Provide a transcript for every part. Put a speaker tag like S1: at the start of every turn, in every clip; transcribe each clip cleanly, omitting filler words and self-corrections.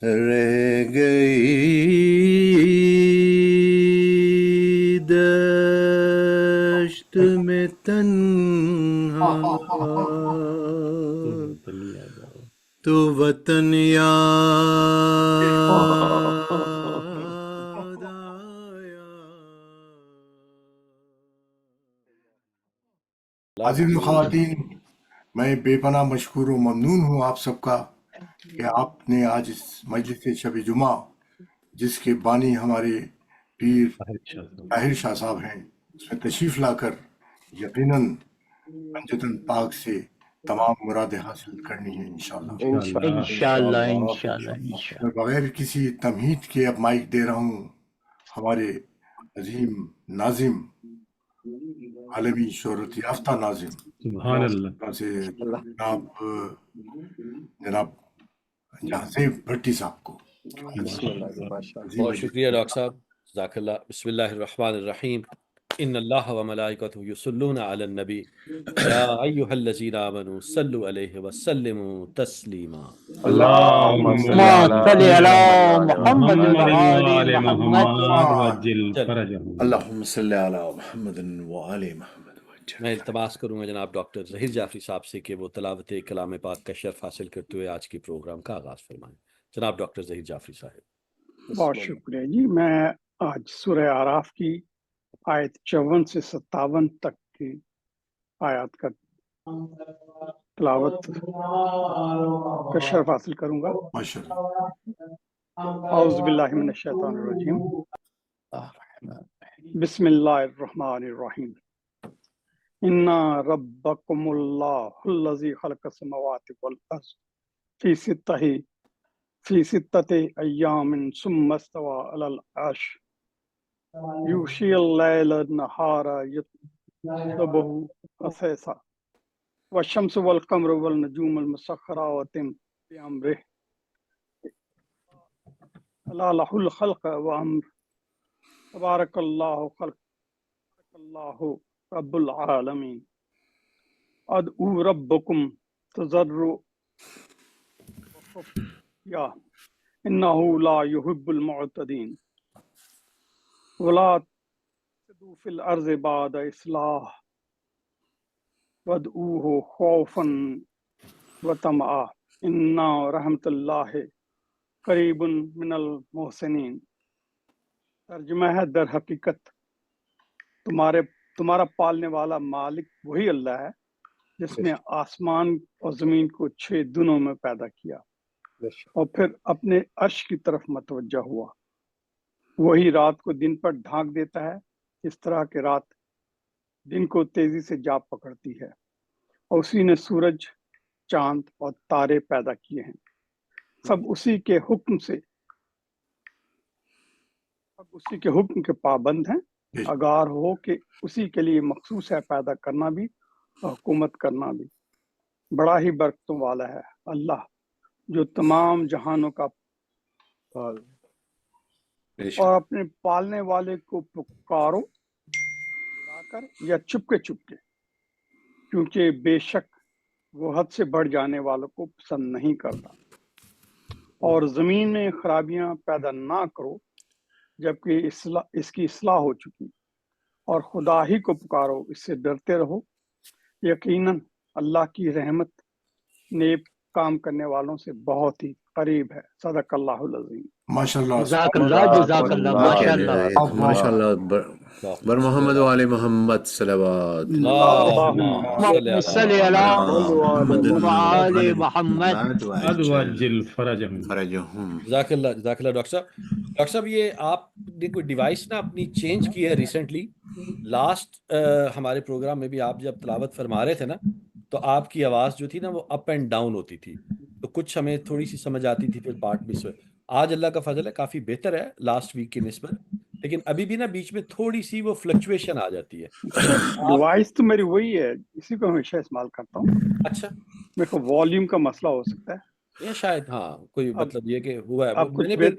S1: رہ گئی دشت میں تنہا تو وطن یاد آیا۔
S2: عزیز خواتین، میں بے پناہ مشکور و ممنون ہوں آپ سب کا کہ آپ نے آج اس مجلس شب جمعہ، جس کے بانی ہمارے پیر طاہر شاہ صاحب ہیں، اس میں تشریف لا کر یقیناً پنجتن پاک سے تمام مرادیں حاصل کرنی ہے انشاءاللہ۔
S3: انشاءاللہ
S2: میں بغیر کسی تمہید کے اب مائک دے رہا ہوں ہمارے عظیم ناظم، عالمی شہرت یافتہ ناظم
S4: سبحان اللہ
S2: سے جناب جہازیب بھٹی صاحب کو۔
S5: بہت شکریہ ڈاکٹر صاحب، جزاک اللہ۔ بسم اللہ الرحمن الرحیم، ان اللہ و ملائکتہ یصلون علی النبی یا ایھا الذین آمنوا صلوا علیہ وسلموا تسلیما۔
S3: اللہم صل علی محمد وآل محمد۔
S4: وعجل فرجهم۔
S1: اللہم صلی علی محمد وآل محمد وجل۔
S5: میں التماس کروں گا جناب ڈاکٹر ظہیر جعفری صاحب سے کہ وہ تلاوت کلام پاک کا شرف حاصل کرتے ہوئے آج کی پروگرام کا آغاز فرمائیں۔ جناب ڈاکٹر ظہیر جعفری صاحب۔
S6: بہت شکریہ جی۔ میں آج سورہ اعراف کی آیت 54 سے 57 تک کی آیات کا تلاوت کا شرف حاصل کروں گا۔
S2: ماشاءاللہ۔
S6: اعوذ باللہ من الشیطان الرجیم، بسم اللہ الرحمن الرحیم۔ انا ربکم اللہ الذی خلق السماوات والارض فی ستۃ ایام ثم استوى علی العرش یغشی اللیل النہار یطلبہ حثیثا والشمس والقمر والنجوم المسخرات بأمرہ الا لہ الخلق وامر تبارک اللہ رب العالمین۔ ادعوا ربکم تضرعا وخفیا انہ لا یحب المعتدین ولا تفسدوا فی الارض بعد اصلاح وادعوہ خوفا وطمعا ان رحمت اللہ قریب من المحسنین۔ ترجمہ ہے، در حقیقت تمہارا پالنے والا مالک وہی اللہ ہے جس نے آسمان اور زمین کو 6 دنوں میں پیدا کیا اور پھر اپنے عرش کی طرف متوجہ ہوا۔ وہی رات کو دن پر ڈھانک دیتا ہے اس طرح کہ رات دن کو تیزی سے جا پکڑتی ہے، اور اسی نے سورج، چاند اور تارے پیدا کیے ہیں، سب اسی کے حکم کے پابند ہیں۔ آگاہ ہو کہ اسی کے لیے مخصوص ہے پیدا کرنا بھی اور حکومت کرنا بھی۔ بڑا ہی برکتوں والا ہے اللہ جو تمام جہانوں کا اور اپنے پالنے والے کو پکارو لا کر یا چپکے کیونکہ بے شک وہ حد سے بڑھ جانے والوں کو پسند نہیں کرتا۔ اور زمین میں خرابیاں پیدا نہ کرو جبکہ اس کی اصلاح ہو چکی، اور خدا ہی کو پکارو، اس سے ڈرتے رہو، یقیناً اللہ کی رحمت نیک کام کرنے والوں سے بہت ہی قریب ہے۔ صدق اللہ العظیم۔
S2: ماشاءاللہ۔
S3: جزاک اللہ ماشاءاللہ۔
S1: ماشاءاللہ۔ بر محمد وآل محمد صلوات۔
S3: اللہم صل علی محمد وآل محمد۔
S4: وعجل فرجهم۔
S5: جزاک اللہ ڈاکٹر صاحب۔ ڈاکٹر صاحب، یہ آپ نے کوئی ڈیوائس نا اپنی چینج کی ہے ریسنٹلی؟ لاسٹ ہمارے پروگرام میں بھی آپ جب تلاوت فرما رہے تھے نا تو آپ کی آواز جو تھی نا وہ اپ اینڈ ڈاؤن ہوتی تھی، تو کچھ ہمیں تھوڑی سی سمجھ آتی تھی، پھر پارٹ مس ہوئے۔ آج اللہ کا فضل ہے کافی بہتر ہے لاسٹ ویک کی نسبت، لیکن ابھی بھی نا بیچ میں تھوڑی سی وہ فلکچویشن آ جاتی ہے۔
S6: ڈیوائس تو میری وہی ہے، اسی کو ہمیشہ استعمال کرتا ہوں۔
S5: اچھا،
S6: میرے کو والیوم کا مسئلہ ہو سکتا ہے،
S5: یہ شاید ہاں کوئی مطلب یہ کہ ہوا ہے۔
S6: اب
S5: میں
S6: کچھ
S5: نے پھر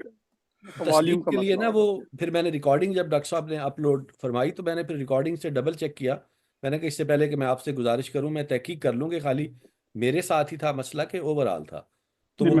S6: والیوم
S5: تصدیق
S6: کا
S5: کے لیے
S6: مسئلہ
S5: نا وہ پھر میں نے ریکارڈنگ جب ڈاکٹر صاحب نے اپلوڈ فرمائی تو میں نے پھر ریکارڈنگ سے ڈبل چیک کیا۔ میں نے کہا اس سے پہلے کہ میں آپ سے گزارش کروں میں تحقیق کر لوں کہ خالی میرے ساتھ ہی تھا مسئلہ کہ اوور آل تھا، تو وہ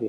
S7: جی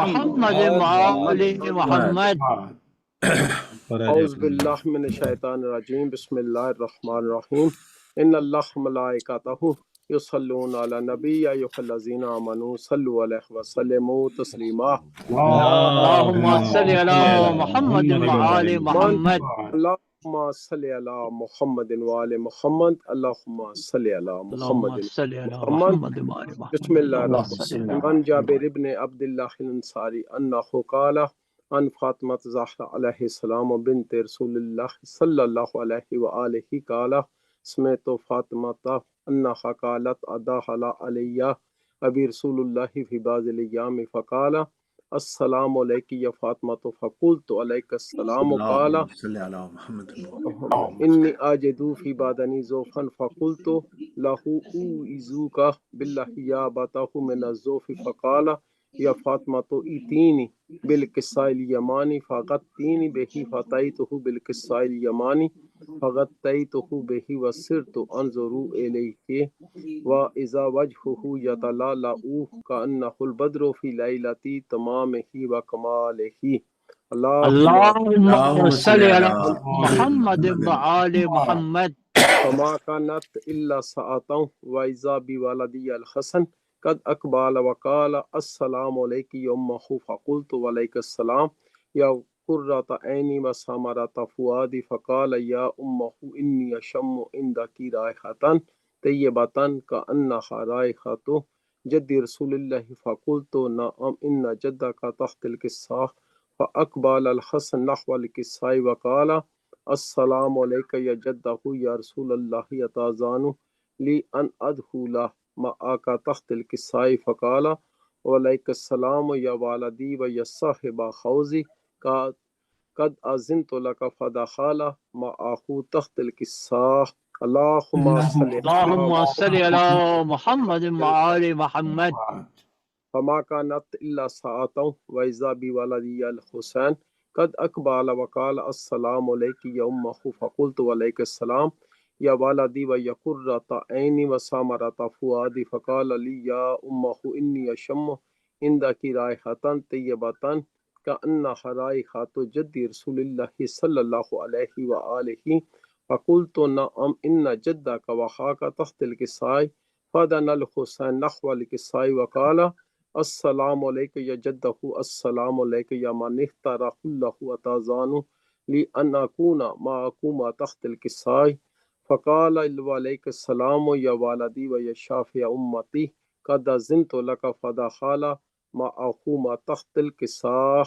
S3: محمد وآل محمد.
S7: اعوذ باللہ من الشیطان الرجیم بسم اللہ الرحمن الرحیم ان اللہ ملائکتہ یصلون علی النبی یا ایھا الذین آمنوا صلوا علیہ وسلموا تسلیما
S3: اللهم صل على محمد وآل محمد.
S7: اللہم صلی علی محمد وآل محمد اللہم صلی علی محمد
S3: اللهم صل على
S7: محمد
S3: محمد وآل محمد.
S7: بسم اللہ
S3: اللهم
S7: الرحمن
S3: صل
S7: الرحیم عن جابر ابن عبد اللہ الانصاری انہ قال عن فاطمة زہرا علیہ السلام بنت رسول اللہ صلی اللہ علیہ وآلہ قال سمعت فاطمة انہا قالت ادخل علی ابی رسول اللہ فی بعض الیام فقال السلام علیک یا فاطمة فقلت علیک السلام قال
S1: اللهم صل على محمد.
S7: انی آجدو فی بادنی زوفا فقلت له اوئذوک باللہ یا باتہ من الزوف فقال یا فاطمة ایتینی بالقصاء الیمانی فغطینی بہی فتیتہ بالقصاء الیمانی فغطیتہ بہی وسرت انظر الیہ واذا وجهه یتلالأ کأنہ البدر فی لیلۃ تمامہ وکمالہ
S3: اللهم صل على محمد وآل محمد.
S7: فما كانت إلا ساعة وإذا بولدي الحسن قد أقبل وقال السلام عليك يا أمه فقلت وعليك السلام يا قرة عيني وثمرة فؤادي فقال يا أمه إني أشم عندك رائحة طيبة كأنها رائحة جد رسول الله فقلت نعم إن جدك تحت الكساء فأقبل الحسن نحو الكساء وقال السلام علیکہ یا جدہ یا رسول اللہ یتازان لی ان ادخل معاک تحت الکساء فقال وعلیک السلام یا والدی و یا صاحب خوزی قد اذنت لک فدخل معه تحت الکساء اللہم
S3: صل على محمد وآل محمد.
S7: فما كانت إلا ساعة وإذا بولدي الحسين قد أقبل وقال السلام عليك يا أمه فقلت وعليك السلام يا ولدي ويا قرة عيني وثمرة فؤادي فقال لي يا أمه إني أشم عندك رائحة طيبة كأنها رائحة جد رسول الله صلى الله عليه وآله فقلت نعم إن جدك وخاك تحت الكساء فدنا الحسين نحو الكساء وقال السلام علیکہ یا جدہ السلام علیکہ یا من اختارہ اللہ اتازان لی ان اکون معکم تحت الکساء فقال وعلیک السلام یا والدی و یا شافع امتی قد اذنت لک فدخل معکم تحت الکساء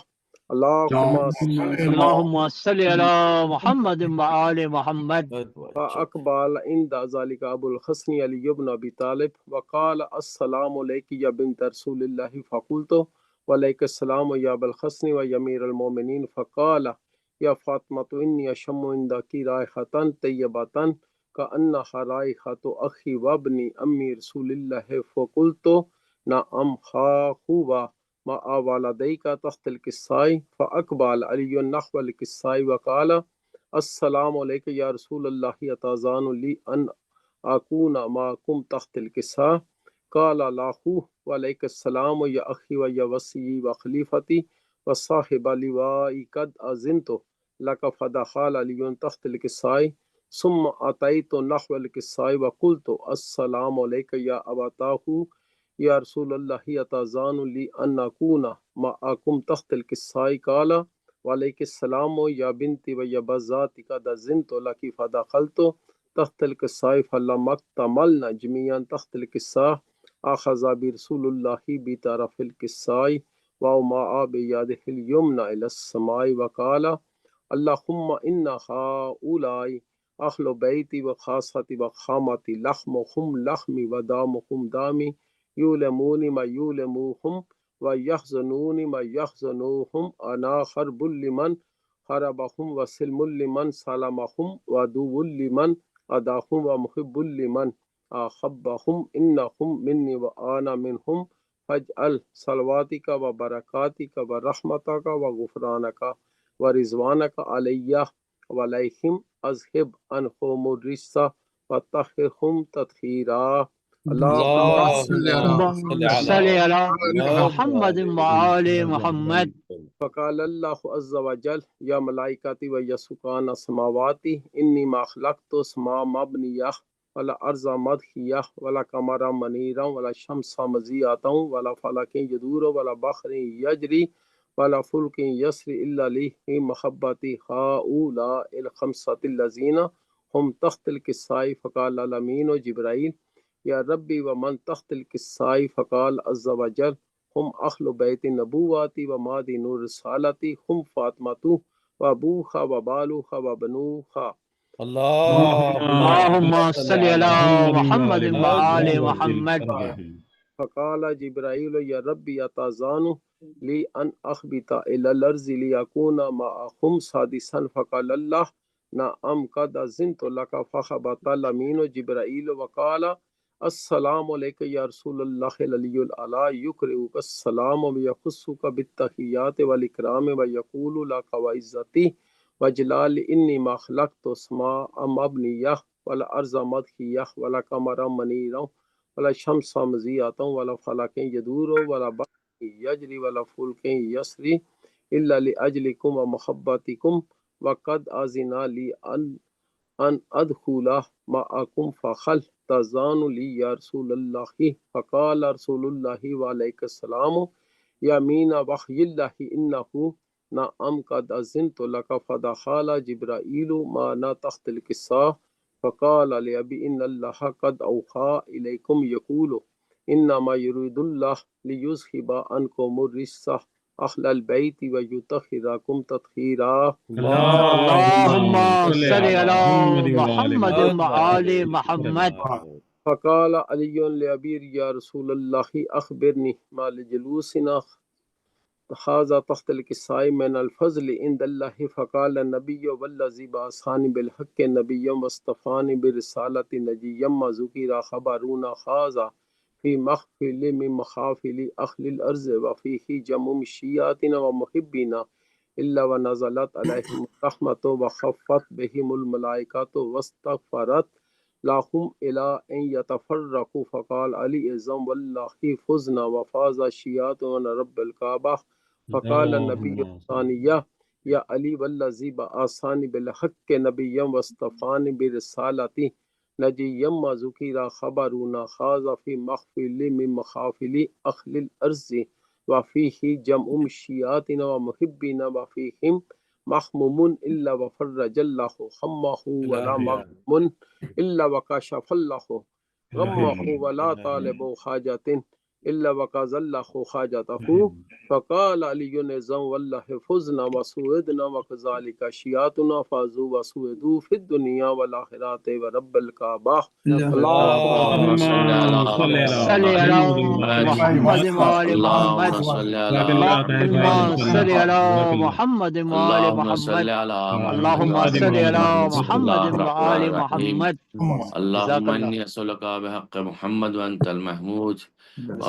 S3: اللهم صل على محمد وآل محمد.
S7: فأقبل عند ذلك أبو الحسن علي بن أبي طالب وقال السلام عليك يا بنت رسول الله فقلت وعليك السلام يا أبا الحسن ويا أمير المؤمنين فقال يا فاطمة إني أشم عندك رائحة طيبة كأنها رائحة أخي وابن أمي رسول الله فقلت نعم ها هو مع والديك تحت الكساء فأقبل علي نحو الكساء وقال السلام علیکہ یا رسول اللہ اتازان لی ان اکون معکم تحت الکساء قال له وعلیک السلام یا اخی و یا وصی و خلیفتی و صاحب لوائی قد اذنت لک فدخل علی تحت الکساء ثم اتیت نحو الکساء وقلت السلام علیکہ یا ابتاه یا رسول اللہ اتازان لی ان اکون معکم تحت الکساء قال وعلیک السلام یا بنتی و یا بذاتک دزنت لکی فدخلت تحت الکساء فلم اکتملنا جميعا تحت الکساء اخذ برسول اللہ بطرف الکساء ووضع بيده اليمنى الى السماء وقال اللهم ان هؤلاء اهل بیتی و خاصتی و خامتی لحمهم لحمی و دامهم دامی یولمون ما یولموهم وَيَحْزَنُونِ مَا يَحْزَنُوهُمْ أَنَا حَرْبٌ لِمَنْ حَرَبَهُمْ وَسِلْمٌ لِمَنْ سَلَمَهُمْ وَعَدُوٌّ لِمَنْ أداهم ومحب لمن أحبهم إنهم مني وأنا منهم فاجعل صلواتك وبركاتك ورحمتك وغفرانك ورضوانك علي وعليهم أذهب عنهم الرجس وطهرهم تطهيرا.
S5: اللهم
S2: صل على
S5: صل
S3: صل
S5: على
S3: على
S5: محمد
S3: محمد وآل محمد.
S7: فقال الله عز وجل يا ملائكتي ويا سكان السماوات إني ما خلقت السماء مبنية ولا أرض مدحية ولا قمرا منيرا ولا شمس مضيئة ولا فلك يدور ولا بحر يجري ولا فلك يسري إلا لي في محبتي هؤلاء الخمسة الذين هم تحت الكساء. فقال الأمين جبرائيل يا ربي ومن تحت الكساء. فقال عز وجل هم أهل بيت النبوة ومادين الرسالة هم فاطمة وأبوها وبالوها وبنوها.
S3: اللهم صل على محمد وآل محمد.
S7: فقال جبرائيل يا ربي أتأذن لي أن أخبط إلى الأرض ليكون معهم سادسا. فقال الله نعم قد أذنت لك. فخبط الأمين جبرائيل وقال السلام عليك يا رسول الله العلي الأعلى يقرئك السلام ويخصك بالتحيات والإكرام ويقول لك وعزتي وجلال إني ما خلقت السماء مبنية ولا أرض مدحية ولا قمرا منيرا ولا شمس مضيئة ولا فلك يدور ولا بحر يجري ولا فلك يسري إلا لأجلكم ومحبتكم وقد أذن لي أن أدخل معكم فخل تزان لي يا رسول الله. فقال رسول الله وعليك السلام يمين وحي الله إنه نعم قد أذنت لك. فدخل جبرائيل معنا تحت الكساء فقال لأبي إن الله قد أوحى إليكم يقول إنما يريد الله ليذهب عنكم الرجس أهل البيت ويطهركم تطهيرا.
S3: اللهم صل على محمد وآل محمد.
S7: فقال علي لأبي يا رسول الله أخبرني ما لجلوسنا هذا تحت الكساء من الفضل عند الله. فقال النبي والذي بعثني بالحق نبيا واصطفاني برسالة نجيا ما ذكر خبرنا هذا في محفل من محافل أهل الأرض وفيه جمع شيعتنا ومحبنا إلا ونزلت عليهم الرحمة وخفت بهم الملائكة واستغفرت لهم إلى أن يتفرقوا. فقال علي إذن والله فزنا وفاز شيعتنا رب الكعبة. فقال النبي الثانية يا علي والذي بعثني بالحق نبيا واصطفاني برسالتي نجيا ما ذكر خبرنا هذا في محفل من محافل أهل الأرض وفيه جمع شيعتنا ومحبنا وفيهم محموم إلا وفرج الله همه ولا مغموم إلا وكشف الله غمه ولا طالب حاجة إلا وقضى الله حاجته. فقال علي إذن والله فزنا وسودنا وكذلك شيعتنا فازوا وسودوا في الدنيا والآخرة ورب الكعبة.
S4: اللهم صل على
S3: محمد وآل محمد. اللهم صل على محمد وآل محمد. اللهم صل على محمد وآل محمد.
S8: اللهم إني أسألك بحق محمد وأنت المحمود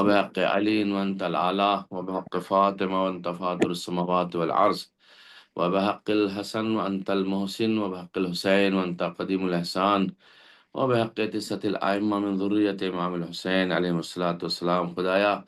S8: وبحق علي وأنت الأعلى وبحق فاطمة وأنت فاطر السماوات والأرض وبحق الحسن وأنت المحسن وبحق الحسين وأنت قديم الإحسان وبحق تسعة الأئمة من ذرية امام الحسین علیہ الصلوۃ والسلام. خدایا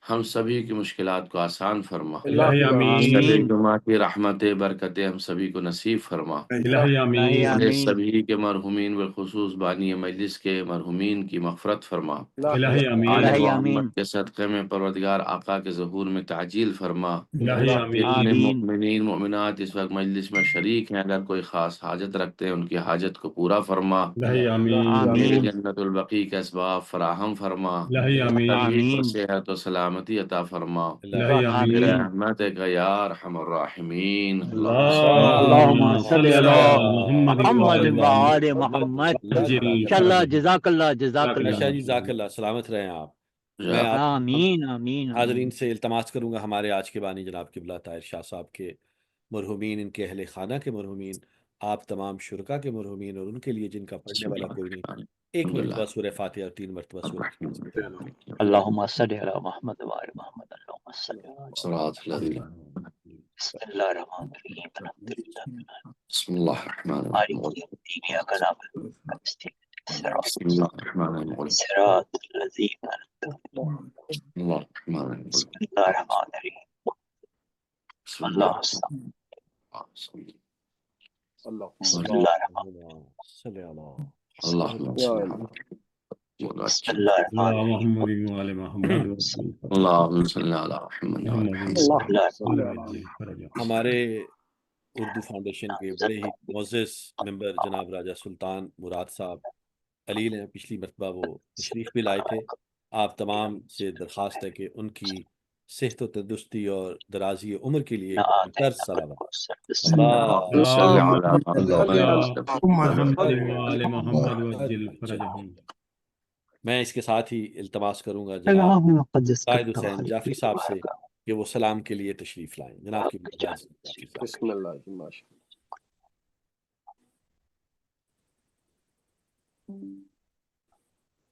S8: ہم سبھی کی مشکلات کو آسان فرما.
S4: الہی آمین.
S8: سبھی جمعہ کی رحمت برکتیں ہم سبھی کو نصیب فرما.
S4: الہی آمین.
S8: ہمیں سبھی کے مرحومین بالخصوص بانی مجلس کے مرحومین کی مغفرت فرما.
S4: الہی آمین.
S8: آل
S3: الہی
S8: محمد
S3: آمین.
S8: کے صدقے میں پروردگار آقا کے ظہور میں تعجیل فرما.
S4: الہی آمین.
S8: جتنے
S3: آمین.
S8: مؤمنین مؤمنات اس وقت مجلس میں شریک ہیں اگر کوئی خاص حاجت رکھتے ہیں ان کی حاجت کو پورا فرما.
S4: الہی آمین.
S3: آمین.
S8: جنت البقیع کے اسباب فراہم فرما.
S4: الہی آمین.
S3: آمین.
S8: صحت و سلامتی عطا فرما.
S4: الہی آمین.
S8: برحمتک یا ارحم الراحمین.
S3: اللهم صل على محمد وآل محمد. انشاءاللہ جزاک اللہ جزاک
S5: شاہ
S3: اللہ.
S5: جی جزاک اللہ، سلامت رہیں آپ. میں آپ
S3: آمین آمین.
S5: حاضرین سے التماس کروں گا ہمارے آج کے بانی جناب قبلہ طاہر شاہ صاحب کے مرحومین، ان کے اہل خانہ کے مرحومین آپ تمام شرکا کے مرحومین اور ان کے لیے جن کا پڑھنے والا کوئی نہیں، ایک مرتبہ سورہ فاتحہ اور 3 مرتبہ سورہ اخلاص پڑھیں۔
S3: اللهم صل على محمد وآل محمد اللهم صل على
S8: صراط الذين
S3: بسم الله الرحمن الرحيم الحمد لله
S8: بسم الله الرحمن
S3: مالك
S8: الرحيم
S3: يوم الدين إياك نعبد وإياك نستعين
S8: بسم الله الرحمن الرحيم
S3: صراط الذين أنعمت عليهم
S8: بسم الله الرحمن الرحيم
S3: بسم الله الرحمن الرحيم
S8: بسم الله
S3: اللهم صل
S7: اللهم
S3: بسم
S7: صل
S3: الله الرحمن
S5: صل علی
S8: اللهم
S7: يا
S8: صل
S7: الله.
S3: بسم الله الرحمن
S4: على
S3: الرحيم
S4: محمد وعلى محمد
S8: اللهم صل على محمد وعلى
S4: محمد
S3: بسم الله
S7: صل على
S5: ہمارے اردو فاؤنڈیشن کے بڑے ہی معزز ممبر جناب راجہ سلطان مراد صاحب علیل ہیں، پچھلی مرتبہ وہ تشریف بھی لائے تھے۔ آپ تمام سے درخواست ہے کہ ان کی صحت و تندرستی اور درازی عمر کے لیے طرز صلوات
S8: اللهم صل على محمد
S4: محمد وعلى محمد وجل فرجهم۔
S5: میں اس کے ساتھ ہی التماس کروں گا جناب
S3: اللهم قدس
S5: قائد حسین جعفری صاحب سے کہ وہ سلام کے لیے تشریف لائیں۔ جناب کی اجازت جعفری صاحب۔
S7: بسم الله ما شاء الله.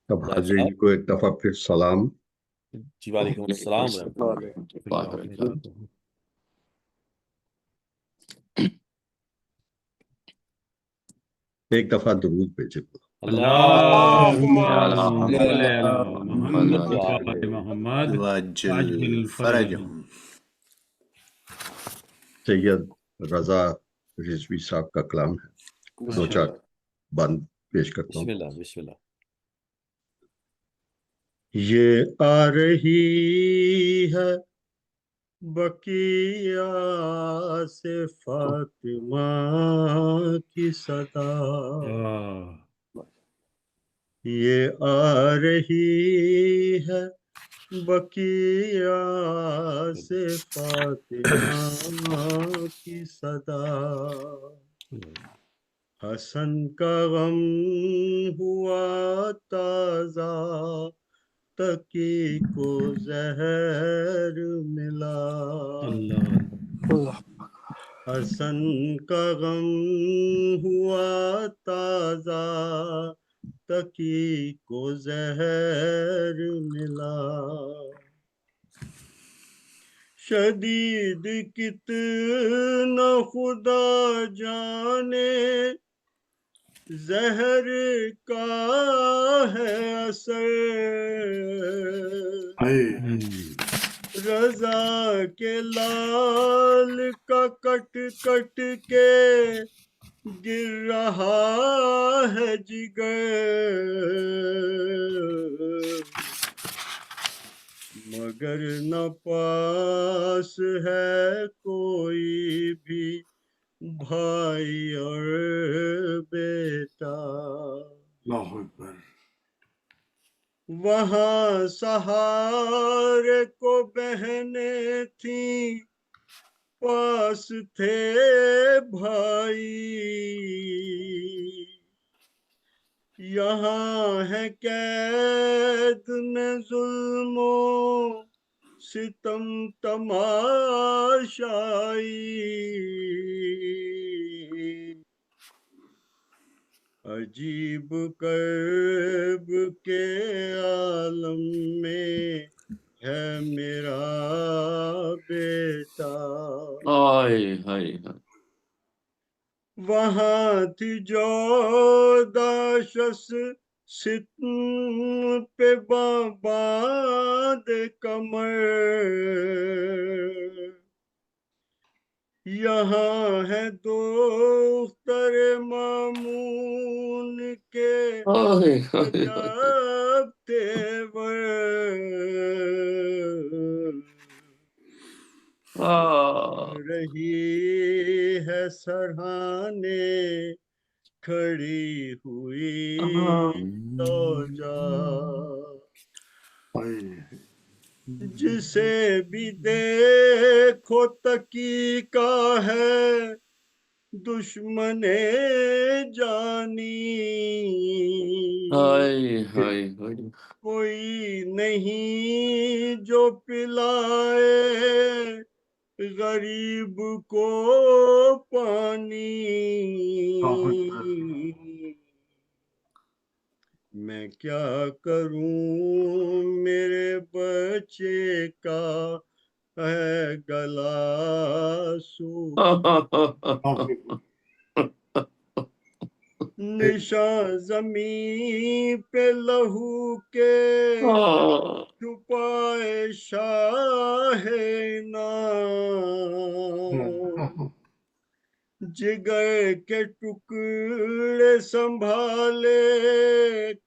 S9: سب حاضرین کو ایک دفعہ پھر سلام۔
S5: جی وعلیکم السلام ورحمۃ اللہ۔
S8: ورحمة الله وبركاته.
S9: ایک دفعہ درود بھیجے۔
S4: اللهم صل على محمد وعلى محمد
S1: وعجل فرجهم۔
S9: سید رضا رضوی صاحب کا کلام ہے، دو چار بند پیش کرتا
S5: بسم
S9: ہوں۔
S5: اللہ بسم اللہ۔
S9: یہ آ رہی ہے بقیہ سے فاطمہ کی صدا، یہ آ رہی ہے بقیہ سے فاطمہ کی صدا، حسن کا غم ہوا تازہ، تقی کو زہر ملا، حسن کا غم ہوا تازہ، تقی کو زہر ملا، شدید کتنا خدا جانے، زہر کا ہے اثر، رضا کے لال کا کٹ کٹ کے گر رہا ہے جگر، مگر نہ پاس ہے کوئی بھی بھائی اور بیٹا،
S2: اللہ اکبر۔
S9: وہاں سہارے کو بہنیں تھیں، پاس تھے بھائی، یہاں ہے قید میں ظلم و ستم تماشائی، عجیب کرب کے عالم میں ہے میرا بیٹا،
S8: ہائے ہائے ہائے۔
S9: وہاں تھی جوداشس ستم پہ باندھ کمر، یہاں ہے دختر مامون کے
S8: ہائے ہائے ہائے۔
S9: عجب تیور، رہی ہے سرہانے کھڑی ہوئی توجہ، جسے بھی دیکھو تقی کا ہے دشمن جانی،
S8: ہائے ہائے ہائے۔
S9: کوئی نہیں جو پلائے
S10: غریب کو پانی میں کیا کروں میرے بچے کا ہے گلا سوکھ نشان زمین پہ لہو کے چھپائے شاہ نام جگر کے ٹکڑے سنبھالے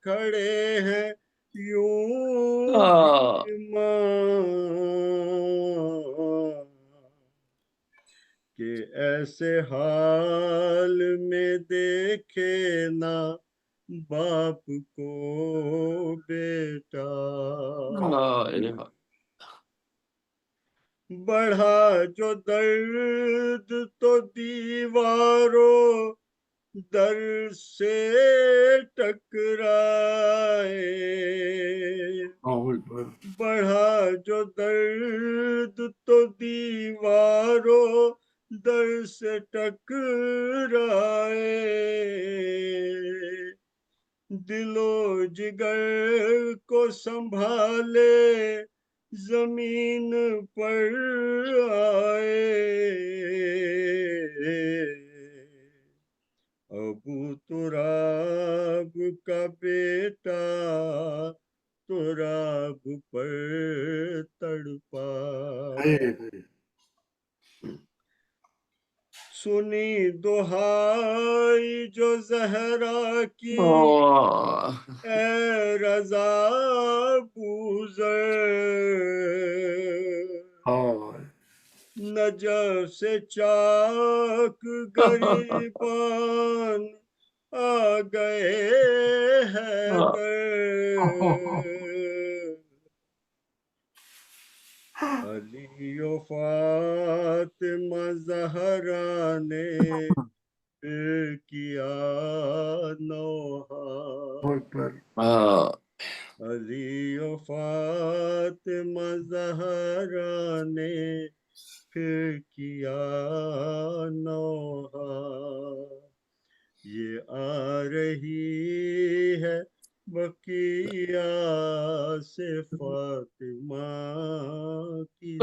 S10: کھڑے ہیں یوں کہ ایسے حال میں دیکھے نہ باپ کو بیٹا بڑھا جو درد تو دیواروں در سے ٹکرائے بڑھا جو درد تو دیواروں در سے ٹکرائے دل و جگر کو سنبھالے زمین پر آئے ابو تراب کا بیٹا تراب پر تڑپا سنی دہائی جو زہرا کی اے رضا بوزر نجف سے چاک گریبان آ گئے حیدر علی و فاطمہ زہرا نے پھر کیا نوحہ علی و فاطمہ زہرا نے پھر کیا نوحہ یہ آ رہی ہے بقیہ سے فاطمہ کی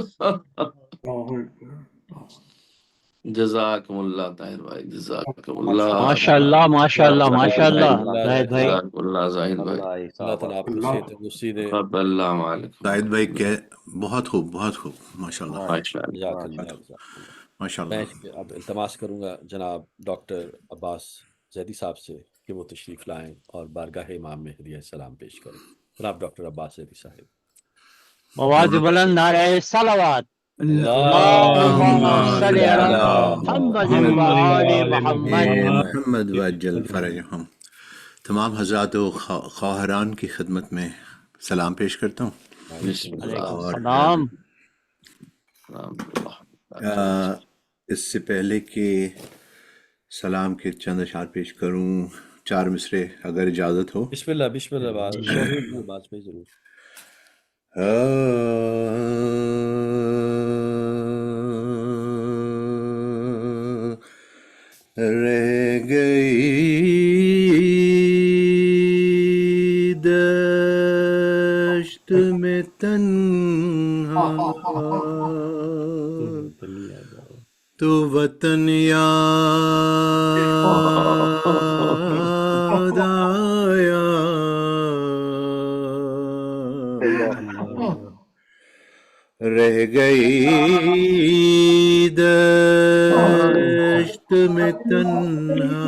S8: جزاکم اللہ طاہر بھائی جزاکم اللہ
S3: ماشاءاللہ ماشاءاللہ ماشاءاللہ زاہد بھائی
S8: جزاک اللہ زاہد بھائی
S5: اللہ تعالیٰ آپ کو صحت تندرستی دے
S8: رب اللہ علیکم
S1: زاہد بھائی بہت خوب ماشاءاللہ
S5: جزاک اللہ
S1: ماشاءاللہ
S5: میں اب التماس کروں گا جناب ڈاکٹر عباس زیدی صاحب سے کہ وہ تشریف لائیں اور بارگاہ امام میں ہدیہ سلام پیش کریں جناب ڈاکٹر عباس زیدی صاحب
S3: آواز بلند نعرہ صلوات اللہم صلی علی محمد وآل محمد
S1: محمد وعجل فرجہم تمام حضرات و خواہران کی خدمت میں سلام پیش کرتا ہوں
S8: بسم اللہ
S1: اور اس سے پہلے کہ سلام کے چند اشعار پیش کروں 4 مصرے اگر اجازت ہو
S5: بسم اللہ بات میں ضرور
S1: رہ گئی دشت میں تنہا تو وطن یاد آیا رہ گئی دشت میں تنہا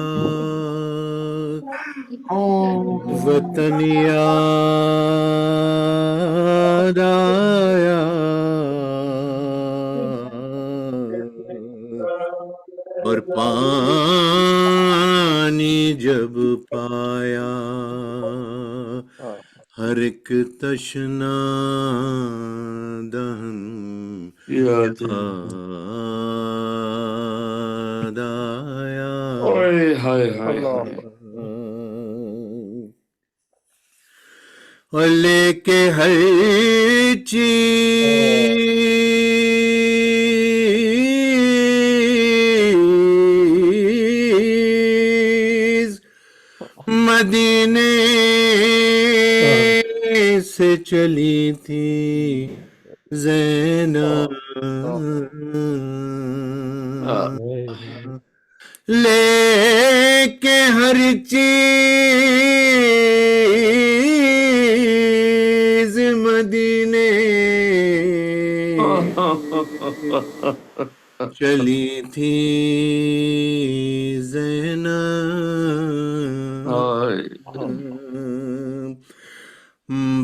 S1: وطن یاد آیا اور پانی جب پایا ہر ایک تشنا دہن یاد آیا اور لے کے ہر چیز مدینے سے چلی تھی زینب لے کے ہر چیز مدینے چلی تھی زینب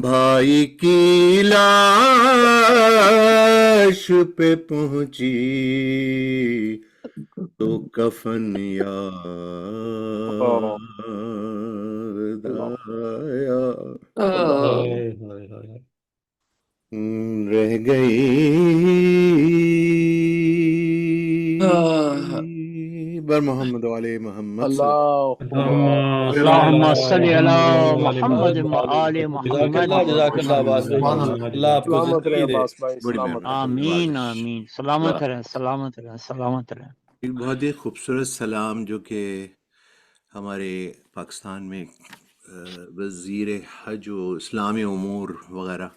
S1: بھائی کی لاش پہ پہنچی تو کفن یاد آیا رہ گئی بر محمد علیہ محمد
S3: اللہم صلی علی محمد وآل محمد
S5: جزاک اللہ عباس بھائی، اللہ آپ کو
S7: سلامت رہے
S5: زندگی دے۔
S7: عباس بھائی،
S1: بڑی
S7: سلامت رہے۔
S3: آمین آمین، سلامت رہے سلامت رہے سلامت رہے۔
S1: ایک بہت ہی خوبصورت سلام جو کہ ہمارے پاکستان میں وزیر حج و اسلامی امور وغیرہ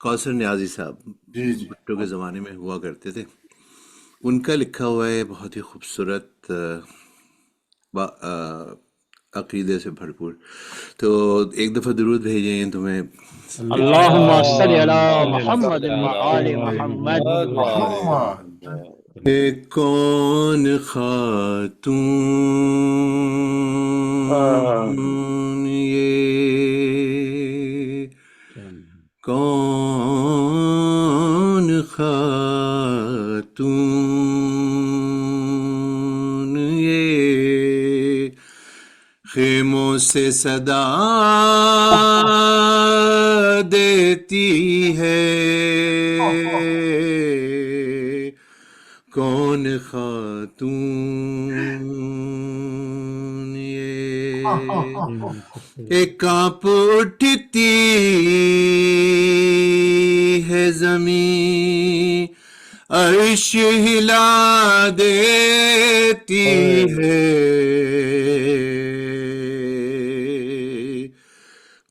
S1: کوثر نیازی صاحب بھٹو کے زمانے میں ہوا کرتے تھے، ان کا لکھا ہوا ہے، بہت ہی خوبصورت عقیدے سے بھرپور۔ تو ایک دفعہ درود بھیجیں تو میں
S3: اللہم صلی علی محمد وآل محمد۔
S1: اے کون خاتون یہ کون خاتون یہ خیموں سے صدا دیتی ہے کون خاتون یہ ایک کانپ اٹھتی ہے زمین عرش ہلا دیتی ہے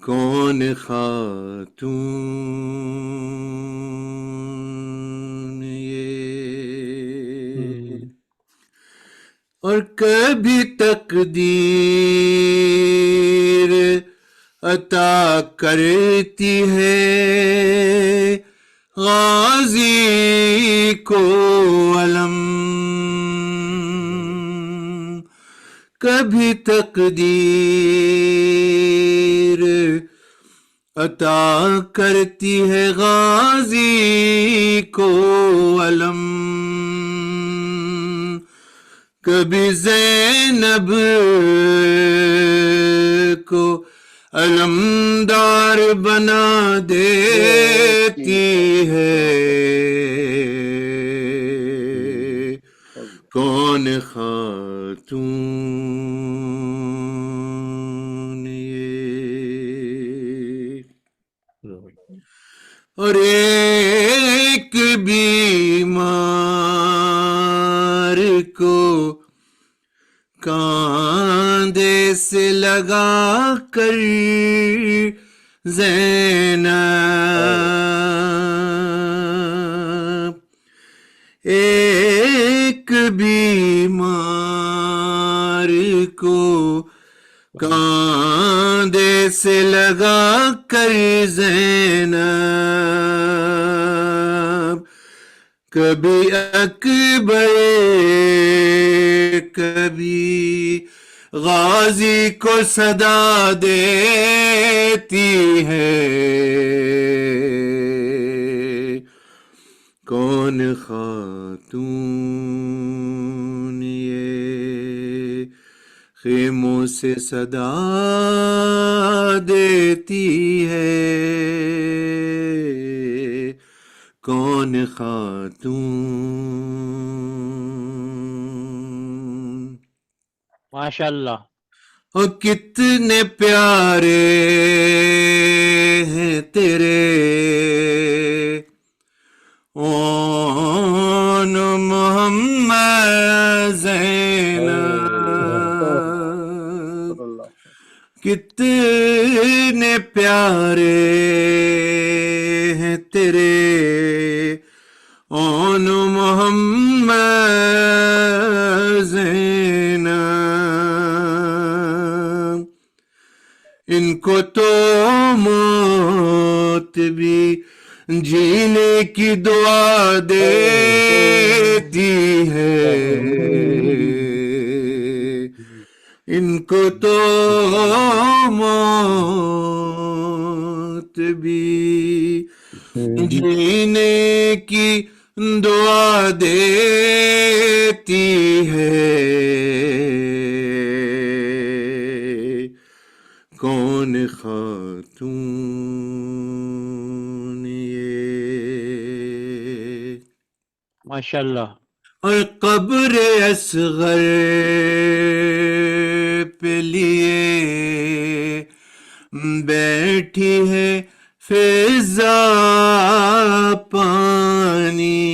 S1: کون خاتون یہ اور کبھی تقدیر عطا کرتی ہے غازی کو علم کبھی تقدیر عطا کرتی ہے غازی کو علم کبھی زینب کو علمدار بنا دیتی ہے کون خاتون یہ اور ایک بیمار کو کاندھے سے لگا کر زینب ایک بیمار کو کاندھے سے لگا کر زینب کبھی اکبر کبھی غازی کو صدا دیتی ہے کون خاتون یہ خیموں سے صدا دیتی ہے کون خاتون
S3: ماشاء اللہ۔
S1: اور کتنے پیارے ہیں تیرے اون محمد زینب کتنے پیارے ہیں تیرے اون محمد زینب، ان کو تو موت بھی جینے کی دعا دیتی ہے، ان کو تو موت بھی جینے کی دعا دیتی ہے، کون خاتون یہ،
S3: ماشاء اللہ.
S1: اور قبر اصغر پہ لیے بیٹھی ہے فضا پانی،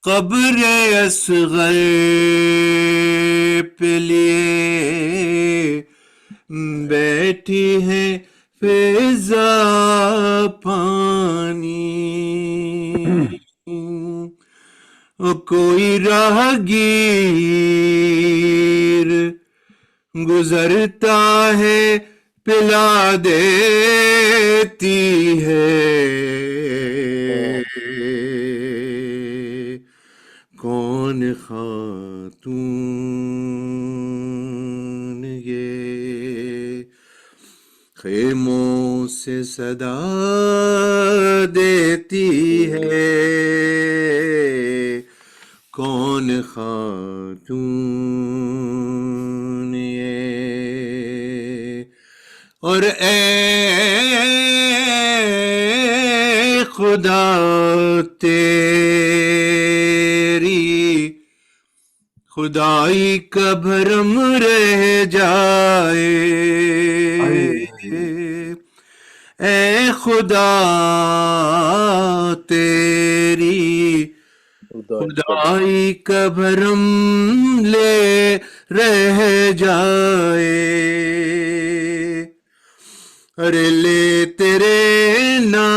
S1: قبر اصغر پہ لیے بیٹھی ہے فضا پانی، کوئی راہگیر گزرتا ہے پلا دیتی ہے، کون خاتون یہ، خیموں سے صدا دیتی ہے، کون خاتون یہ، اور اے خدا تیری خدائی کا بھرم رہ جائے، اے خدا تیری خدائی کا بھرم لے رہ جائے، ارے لے تیرے نام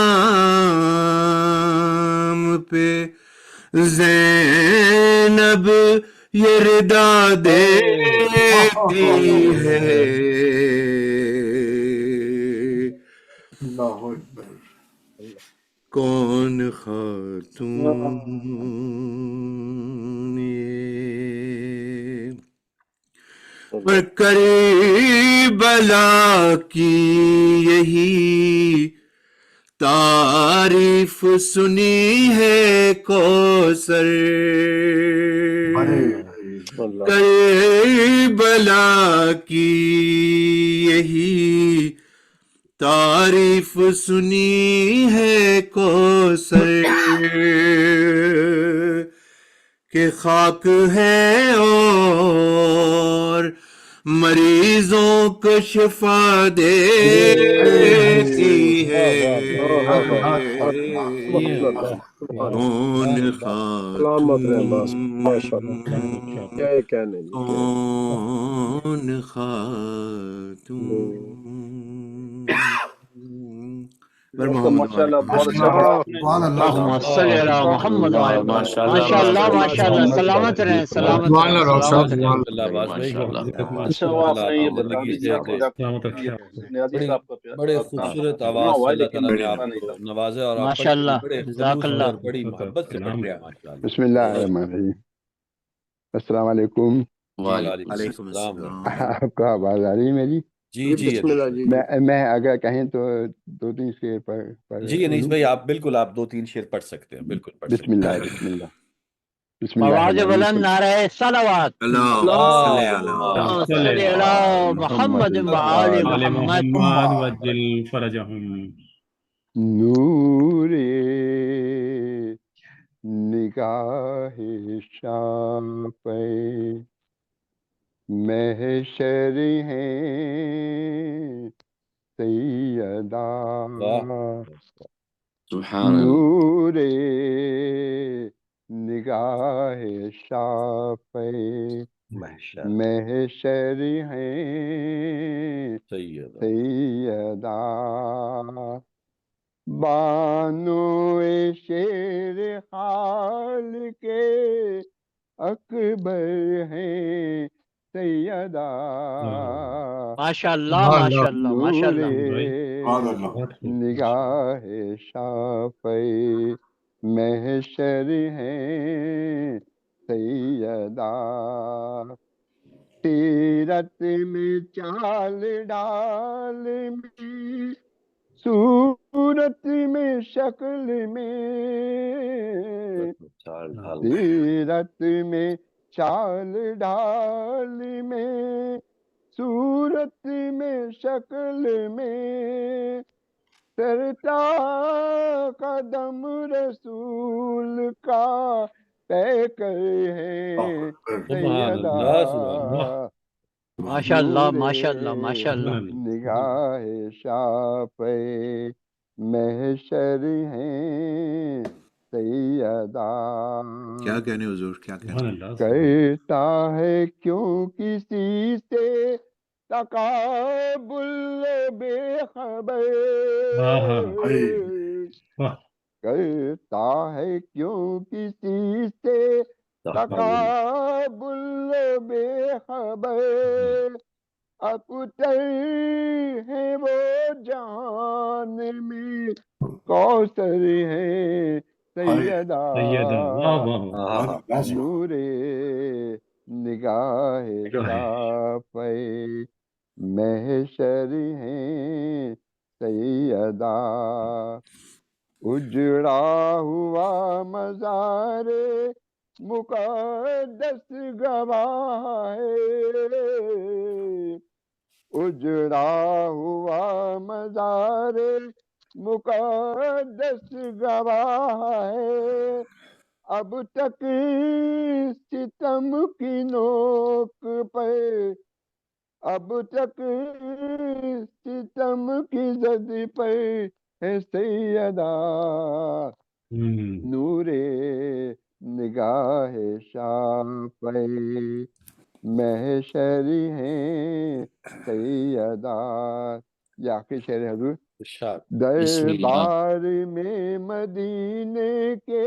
S1: پہ زینب یہ ردا دیتی ہے،
S2: اللہ اکبر،
S1: کون خاتون یہ، اور کربلا کی یہی تعریف سنی ہے کوثر، کربلا کی یہی تعریف سنی ہے کوثر، کہ خاک ہے اور مریضوں کو شفا دیتی ہے، کون خاتون، کون خاتون،
S7: ماشاءاللہ بہت اچھا پڑھا آپ نے.
S3: اللہم صلی علی محمد وعلی آل محمد. ماشاء اللہ ماشاء اللہ، سلامت رہیں سلامت رہیں سلامت رہیں.
S7: اچھا ہوا آپ نے یہ بتا دیا. نیازی صاحب کا
S5: بڑے خوبصورت آواز سے اللہ تعالیٰ نے آپ کو نوازا، اور آپ
S3: ماشاء اللہ، جزاک اللہ.
S5: بڑی محبت سے پڑھ رہے ہیں ماشاء اللہ.
S11: بسم اللہ الرحمن الرحیم. السلام علیکم.
S1: وعلیکم السلام،
S11: آپ کو آواز آ رہی ہے میری؟
S5: جی جی
S11: میں اگر کہیں تو 2-3 شعر پڑھ
S5: جی انیس بھائی، آپ بالکل آپ 2-3 شعر پڑھ سکتے ہیں، بالکل پڑھ سکتے
S11: بسم اللہ بسم اللہ بسم اللہ
S3: آواز بلند، نعرہ صلوات،
S1: اللہم
S3: صلی علی محمد وآل محمد.
S4: وجل فرجهم.
S11: نور نگاہ شاپ محشر ہیں سیدہ، نور نگاہ شاپ محشر ہیں
S5: سیدہ
S11: سیدہ بانو شیر خال کے اکبر ہیں سیدہ
S3: ماشاء اللہ ماشاء اللہ ماشاء
S11: نور
S3: اللہ
S11: نگاہ شافع محشر ہیں سیدہ سیرت میں چال ڈال میں صورت میں شکل میں سیرت میں چال ڈال میں صورت میں شکل میں سرتا قدم رسول کا پیکر ہے
S5: سبحان
S11: سیدہ
S5: اللہ سبحان اللہ
S3: ماشاء اللہ
S11: نور
S3: ماشاء اللہ ماشاء اللہ
S11: نگاہ شافع محشر ہیں سیدہ
S1: کیا کہنے حضور، کیا کہنے؟
S4: سبحان اللہ
S11: کرتا ہے کیوں کسی سے تقابل بے خبر
S4: واہ
S11: کرتا ہے کیوں کسی سے تقابل بے خبر اکتر ہے وہ جان میں کوثر ہے سیدہ
S4: سیدہ واہ واہ
S11: نور نگاہ شافع محشر ہیں سیدہ اجڑا ہوا مزار مقدس گواہ ہے اجڑا ہوا مزار مقدس گواہ ہے اب تک ستم کی نوک پہ اب تک ستم کی زد پہ ہے سیدہ نور نگاہ شافع محشر ہیں سیدہ یہ آخری شعر ہے حضور دربار میں مدینے کے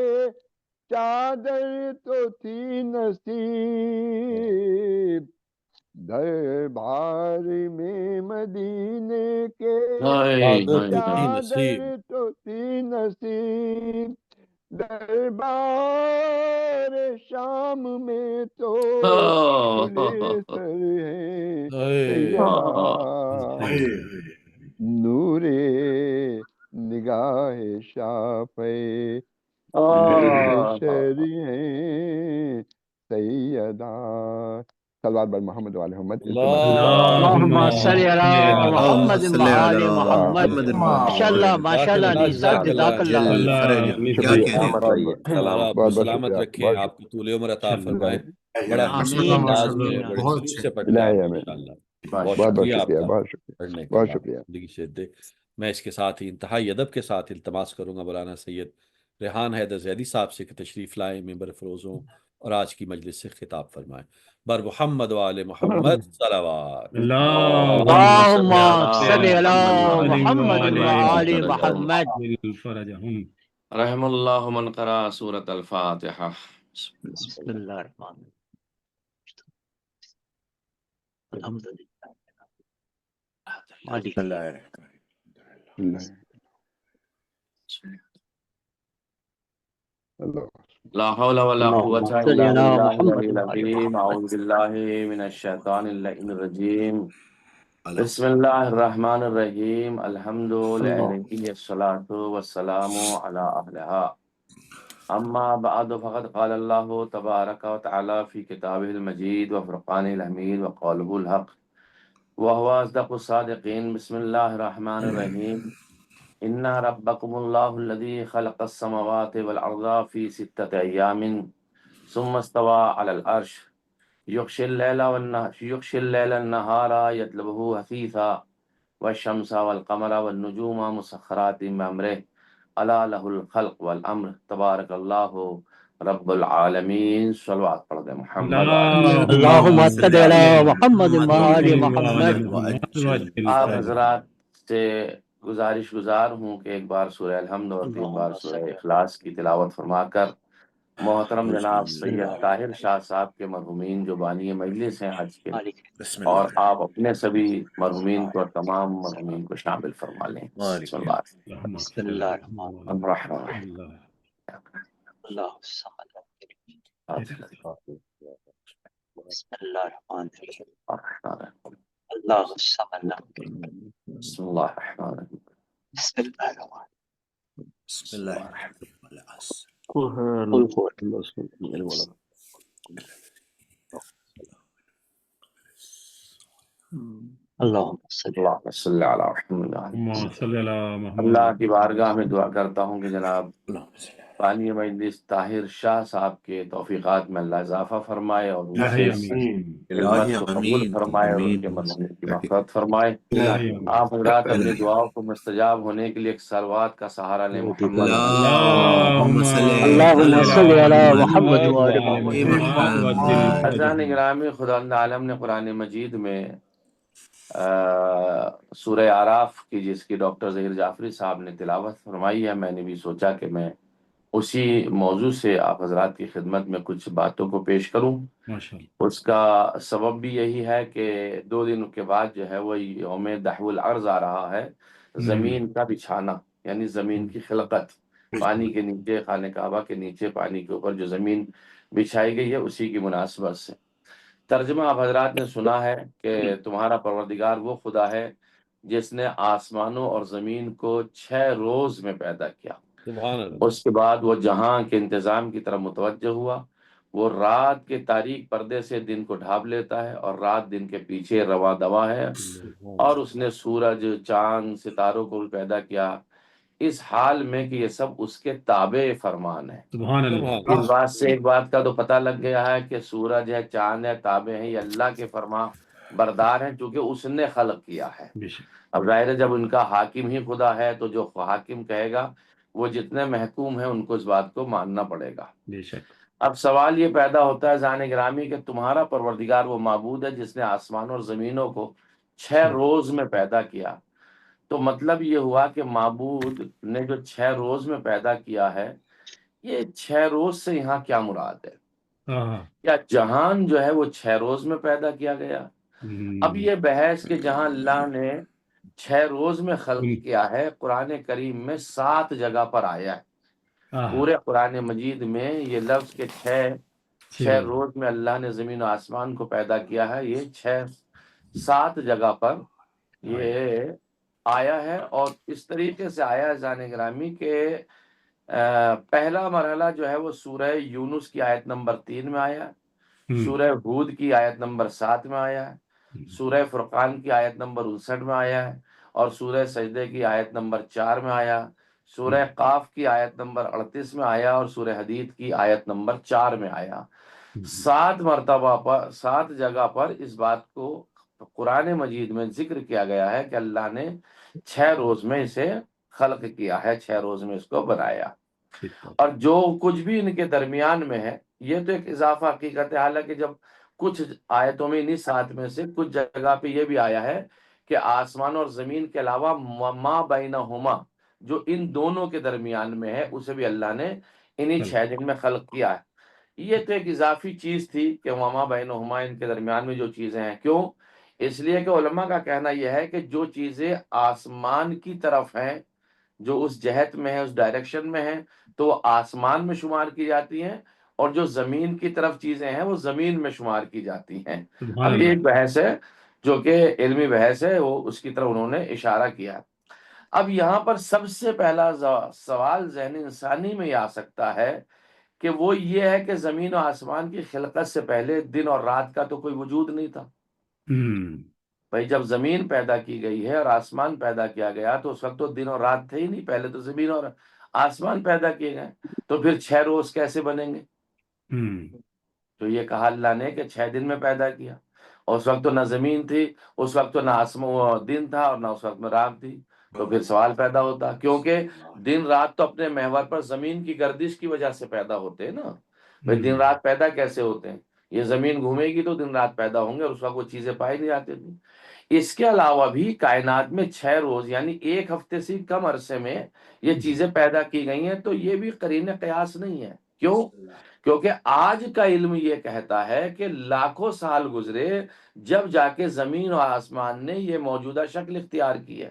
S11: چادر تو تھی نصیب دربار میں مدینے کے چادر تو تھی نصیب دربار شام میں تو کھلے سر ہیں سیدہ نور نگاہ شافع محشر ہیں سیدہ صلوات بر محمد وعلی محمد
S3: اللہم صلی علی محمد وعلی محمد ماشاء اللہ ماشاء اللہ علی صاحب جزاک اللہ
S1: کیا کہنے؟
S5: آپ کو سلامت رکھے، آپ کو طول عمر عطا فرمائے، بڑا حسین انداز میں بڑے خلوص سے پڑھتے ہیں انشاءاللہ۔ بہت شکریہ آپ کا پڑھنے کا، زندگی سے دے۔ میں اس کے ساتھ ہی انتہائی ادب کے ساتھ التماس کروں گا مولانا سید ریحان حیدر زیدی صاحب سے کہ تشریف لائیں، ممبر فروزوں اور آج کی مجلس سے خطاب فرمائیں۔ بر محمد وآل محمد صلوات
S3: اللہم صلی علی محمد وآل محمد
S8: رحم اللہ من قرأ سورة الفاتحہ۔
S3: بسم اللہ الرحمن الرحیم الحمدللہ
S1: بسم اللہ الرحمن
S8: لا حول ولا قوة الا بالله العلي العظيم اعوذ بالله من الشیطان اللعین الرجیم بسم اللہ الرحمن الرحیم الحمد للہ الصلاة والسلام علی اہلها اما بعد فقد قال اللہ تبارک وتعالی فی کتابہ المجید وفرقانہ الحمید وقولہ الحق وهو اصدق الصادقین بسم اللہ الرحمن الرحیم ان ربکم اللہ الذی خلق السماوات والارض فی ستۃ ایام ثم استوى علی العرش یغشی اللیل النہار یطلبہ حثیثا والشمس والقمر والنجوم مسخرات بامرہ الا لہ الخلق والامر تبارک اللہ رب العالمین صلوات پڑھ دیں محمد
S3: اللہم صلی علی محمد و آل محمد.
S8: آپ حضرات سے گزارش گزار ہوں کہ ایک بار سورہ الحمد اور 3 بار سورہ اخلاص کی تلاوت فرما کر محترم جناب سید طاہر شاہ صاحب کے مرحومین جو بانی مجلس ہیں آج کے، اور آپ اپنے سبھی مرحومین کو اور تمام مرحومین کو شامل فرما لیں.
S3: بسم اللہ الرحمن الرحیم. اللہ الصمد. بسم اللہ الرحمن الرحیم. اللہ الصمد.
S8: بسم اللہ الرحمن الرحیم.
S3: بسم اللہ الرحمن.
S1: بسم اللہ الرحمن الرحیم.
S3: اللہم صلی
S8: اللہ کی بارگاہ میں دعا کرتا ہوں کہ جناب بانی مجلس طاہر شاہ صاحب کے توفیقات میں اللہ اضافہ فرمائے اور ان سے خدمت کو قبول فرمائے اور ان کے مرحومین کی مغفرت فرمائے. آپ حضرات اپنی دعاؤں کو مستجاب ہونے کے لیے ایک صلوات کا سہارا لیں. محمد
S3: اللہم صلی علی محمد و آل محمد.
S8: عزیزان گرامی، خداوند عالم نے قرآن مجید میں سورہ اعراف کی، جس کی ڈاکٹر ظہیر جعفری صاحب نے تلاوت فرمائی ہے، میں نے بھی سوچا کہ میں اسی موضوع سے آپ حضرات کی خدمت میں کچھ باتوں کو پیش کروں. اس کا سبب بھی یہی ہے کہ 2 دن کے بعد جو ہے وہ یوم دحو الارض آ رہا ہے، زمین کا بچھانا، یعنی زمین کی خلقت، پانی کے نیچے، خانہ کعبہ کے نیچے پانی کے اوپر جو زمین بچھائی گئی ہے، اسی کی مناسبت سے. ترجمہ آپ حضرات نے سنا ہے کہ تمہارا پروردگار وہ خدا ہے جس نے آسمانوں اور زمین کو 6 روز میں پیدا کیا. اس کے بعد وہ جہاں کے انتظام کی طرف متوجہ ہوا. وہ رات کے تاریک پردے سے دن کو ڈھانپ لیتا ہے اور رات دن کے پیچھے رواں دوا ہے. اور اس نے سورج، چاند، ستاروں کو پیدا کیا اس حال میں کہ یہ سب اس کے تابع فرمان ہے. اس بات سے ایک بات کا تو پتہ لگ گیا ہے کہ سورج ہے، چاند ہے، تابع ہیں، یہ اللہ کے فرما بردار ہیں، چونکہ اس نے خلق کیا ہے. اب ظاہر ہے جب ان کا حاکم ہی خدا ہے تو جو حاکم کہے گا وہ جتنے محکوم ہیں ان کو اس بات کو ماننا پڑے گا. اب سوال یہ پیدا ہوتا ہے زان گرامی کہ تمہارا پروردگار وہ معبود ہے جس نے آسمان اور زمینوں کو 6 روز میں پیدا کیا. تو مطلب یہ ہوا کہ معبود نے جو 6 روز میں پیدا کیا ہے، یہ 6 روز سے یہاں کیا مراد ہے؟ کیا جہان جو ہے وہ 6 روز میں پیدا کیا گیا؟ اب یہ بحث کہ جہاں اللہ نے 6 روز میں خلق کیا ہے، قرآن کریم میں 7 جگہ پر آیا ہے. پورے قرآن مجید میں یہ لفظ کہ 6 روز میں اللہ نے زمین و آسمان کو پیدا کیا ہے، یہ 7 جگہ پر یہ آیا ہے. اور اس طریقے سے آیا ہے جان گرامی کہ پہلا مرحلہ جو ہے وہ سورہ یونس کی آیت نمبر 3 میں آیا ہے، سورہ ہود کی آیت نمبر 7 میں آیا ہے، سورہ فرقان کی آیت نمبر 59 میں آیا ہے، اور سورہ سجدے کی آیت نمبر 4 میں آیا، سورہ قاف کی آیت نمبر 38 میں آیا، اور سورہ حدید کی آیت نمبر 4 میں آیا. 7 مرتبہ پر، 7 جگہ پر اس بات کو قرآن مجید میں ذکر کیا گیا ہے کہ اللہ نے 6 روز میں اسے خلق کیا ہے، 6 روز میں اس کو بنایا. اور جو کچھ بھی ان کے درمیان میں ہے یہ تو ایک اضافہ حقیقت ہے. حالانکہ جب کچھ آیتوں میں انہی 7 میں سے کچھ جگہ پہ یہ بھی آیا ہے کہ آسمان اور زمین کے علاوہ ما بینہما، جو ان دونوں کے درمیان میں ہے، اسے بھی اللہ نے انہی 6 دن میں خلق کیا ہے. یہ تو ایک اضافی چیز تھی کہ ما بینہما، ان کے درمیان میں جو چیزیں ہیں. کیوں؟ اس لیے کہ علماء کا کہنا یہ ہے کہ جو چیزیں آسمان کی طرف ہیں، جو اس جہت میں ہے، اس ڈائریکشن میں ہیں، تو وہ آسمان میں شمار کی جاتی ہیں، اور جو زمین کی طرف چیزیں ہیں وہ زمین میں شمار کی جاتی ہیں. اب یہ ایک بحث ہے جو کہ علمی بحث ہے، وہ اس کی طرف انہوں نے اشارہ کیا. اب یہاں پر سب سے پہلا سوال ذہن انسانی میں یہ آ سکتا ہے کہ وہ یہ ہے کہ زمین و آسمان کی خلقت سے پہلے دن اور رات کا تو کوئی وجود نہیں تھا. بھائی جب زمین پیدا کی گئی ہے اور آسمان پیدا کیا گیا تو اس وقت تو دن اور رات تھے ہی نہیں، پہلے تو زمین اور آسمان پیدا کیے گئے. تو پھر 6 روز کیسے بنیں گے؟ تو یہ کہا اللہ نے کہ 6 دن میں پیدا کیا. اور اس وقت تو نہ زمین تھی، اس وقت تو نہ آسمان دن تھا، اور نہ اس وقت میں رات تھی. تو پھر سوال پیدا ہوتا، کیونکہ دن رات تو اپنے محور پر زمین کی گردش کی وجہ سے پیدا ہوتے ہیں نا. بھائی دن رات پیدا کیسے ہوتے ہیں؟ یہ زمین گھومے گی تو دن رات پیدا ہوں گے، اور اس وقت وہ چیزیں پائی نہیں جاتی تھیں۔ اس کے علاوہ بھی کائنات میں 6 روز یعنی 1 ہفتے سے کم عرصے میں یہ چیزیں پیدا کی گئی ہیں، تو یہ بھی قرین قیاس نہیں ہے۔ کیوں؟ کیونکہ آج کا علم یہ کہتا ہے کہ لاکھوں سال گزرے جب جا کے زمین و آسمان نے یہ موجودہ شکل اختیار کی ہے۔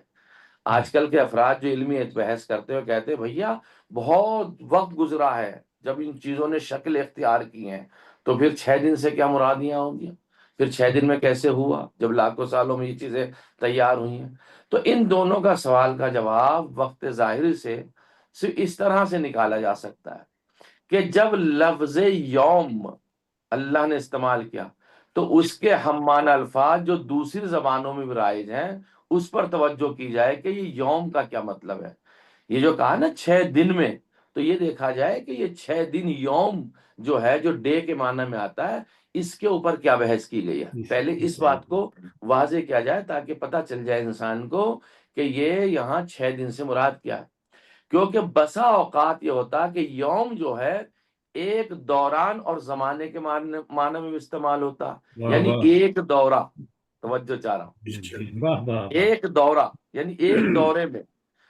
S8: آج کل کے افراد جو علمی بحث کرتے ہوئے کہتے ہیں بھیا بہت وقت گزرا ہے جب ان چیزوں نے شکل اختیار کی ہیں، تو پھر 6 دن سے کیا مرادیاں ہوں گی؟ پھر 6 دن میں کیسے ہوا جب لاکھوں سالوں میں یہ چیزیں تیار ہوئی ہیں؟ تو ان دونوں کا سوال کا جواب وقت ظاہر سے صرف اس طرح سے نکالا جا سکتا ہے کہ جب لفظ یوم اللہ نے استعمال کیا تو اس کے ہم معنی الفاظ جو دوسری زبانوں میں بھی رائج ہیں اس پر توجہ کی جائے کہ یہ یوم کا کیا مطلب ہے۔ یہ جو کہا نا 6 دن میں، تو یہ دیکھا جائے کہ یہ 6 دن یوم جو ہے جو ڈے کے معنی میں آتا ہے، اس کے اوپر کیا بحث کی گئی ہے۔ پہلے اس بات کو واضح کیا جائے تاکہ پتہ چل جائے انسان کو کہ یہ یہاں 6 دن سے مراد کیا ہے۔ کیونکہ بسا اوقات یہ ہوتا کہ یوم جو ہے ایک دوران اور زمانے کے معنی میں بھی استعمال ہوتا، یعنی ایک دورہ، توجہ چاہ رہا ہوں، ایک دورہ یعنی ایک دورے میں،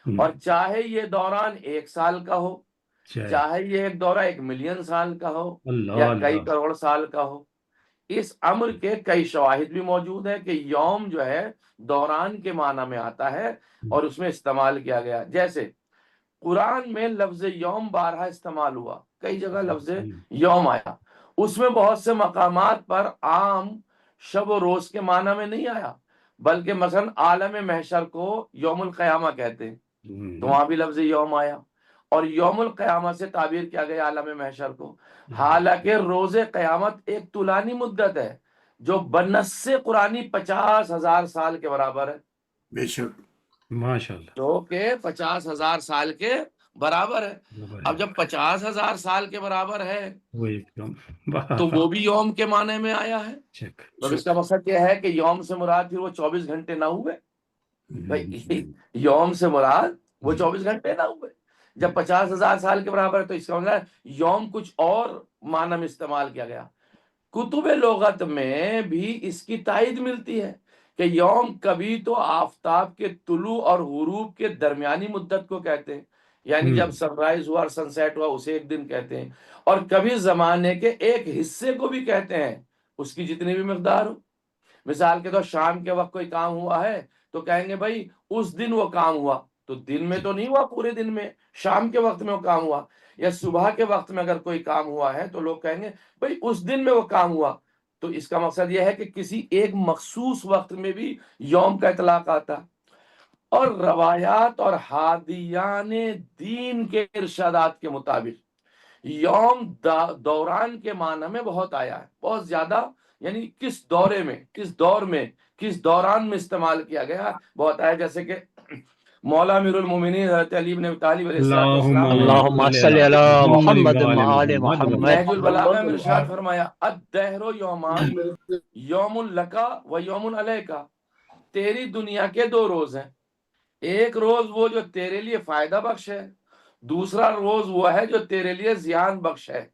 S8: اور چاہے یہ دوران 1 سال کا ہو، چاہے یہ ایک دورہ 1 ملین سال کا ہو یا کئی کروڑ سال کا ہو۔ اس امر کے کئی شواہد بھی موجود ہیں کہ یوم جو ہے دوران کے معنی میں آتا ہے اور اس میں استعمال کیا گیا۔ جیسے قرآن میں لفظ یوم بارہا استعمال ہوا، کئی جگہ لفظ یوم آیا، اس میں بہت سے مقامات پر عام شب و روز کے معنی میں نہیں آیا، بلکہ مثلا عالم محشر کو یوم القیامہ کہتے ہیں، تو وہاں بھی لفظ یوم آیا، اور یوم القیامہ سے تعبیر کیا گیا عالم محشر کو۔ حالانکہ روز قیامت ایک طولانی مدت ہے جو بنص قرآنی 50,000 سال کے برابر ہے،
S2: بے شک،
S4: ماشاءاللہ،
S8: جو کہ 50,000 سال کے برابر ہے۔ اب جب 50,000 سال کے برابر ہے تو وہ بھی یوم کے معنی میں آیا ہے۔ تو اس کا مقصد یہ ہے کہ یوم سے مراد پھر وہ 24 گھنٹے نہ ہوئے، بھائی یوم سے مراد وہ 24 گھنٹے نہ ہوئے۔ جب 50,000 سال کے برابر ہے تو اس کا مطلب یوم کچھ اور معنی میں استعمال کیا گیا۔ کتب لغت میں بھی اس کی تائید ملتی ہے کہ یوم کبھی تو آفتاب کے طلوع اور غروب کے درمیانی مدت کو کہتے ہیں، یعنی جب سن رائز ہوا اور سن سیٹ ہوا اسے ایک دن کہتے ہیں، اور کبھی زمانے کے ایک حصے کو بھی کہتے ہیں، اس کی جتنی بھی مقدار ہو۔ مثال کے طور شام کے وقت کوئی کام ہوا ہے تو کہیں گے بھائی اس دن وہ کام ہوا، تو دن میں تو نہیں ہوا، پورے دن میں، شام کے وقت میں وہ کام ہوا۔ یا صبح کے وقت میں اگر کوئی کام ہوا ہے تو لوگ کہیں گے بھائی اس دن میں وہ کام ہوا۔ تو اس کا مقصد یہ ہے کہ کسی ایک مخصوص وقت میں بھی یوم کا اطلاق آتا۔ اور روایات اور ہادیان دین کے ارشادات کے مطابق یوم دوران کے معنی میں بہت آیا ہے، بہت زیادہ، یعنی کس دورے میں، کس دور میں، کس دوران میں استعمال کیا گیا بہت آیا۔ جیسے کہ مولا امیر المومنین حضرت علی بن ابی طالب علیہ السلام
S3: اللہم صلی علی محمد وآل محمد،
S8: نہج البلاغہ میں ارشاد فرمایا الدہر یومان یوم لکا و یوم علیکا، تیری دنیا کے 2 روز ہیں، ایک روز وہ جو تیرے لیے فائدہ بخش ہے، دوسرا روز وہ ہے جو تیرے لیے زیان بخش ہے۔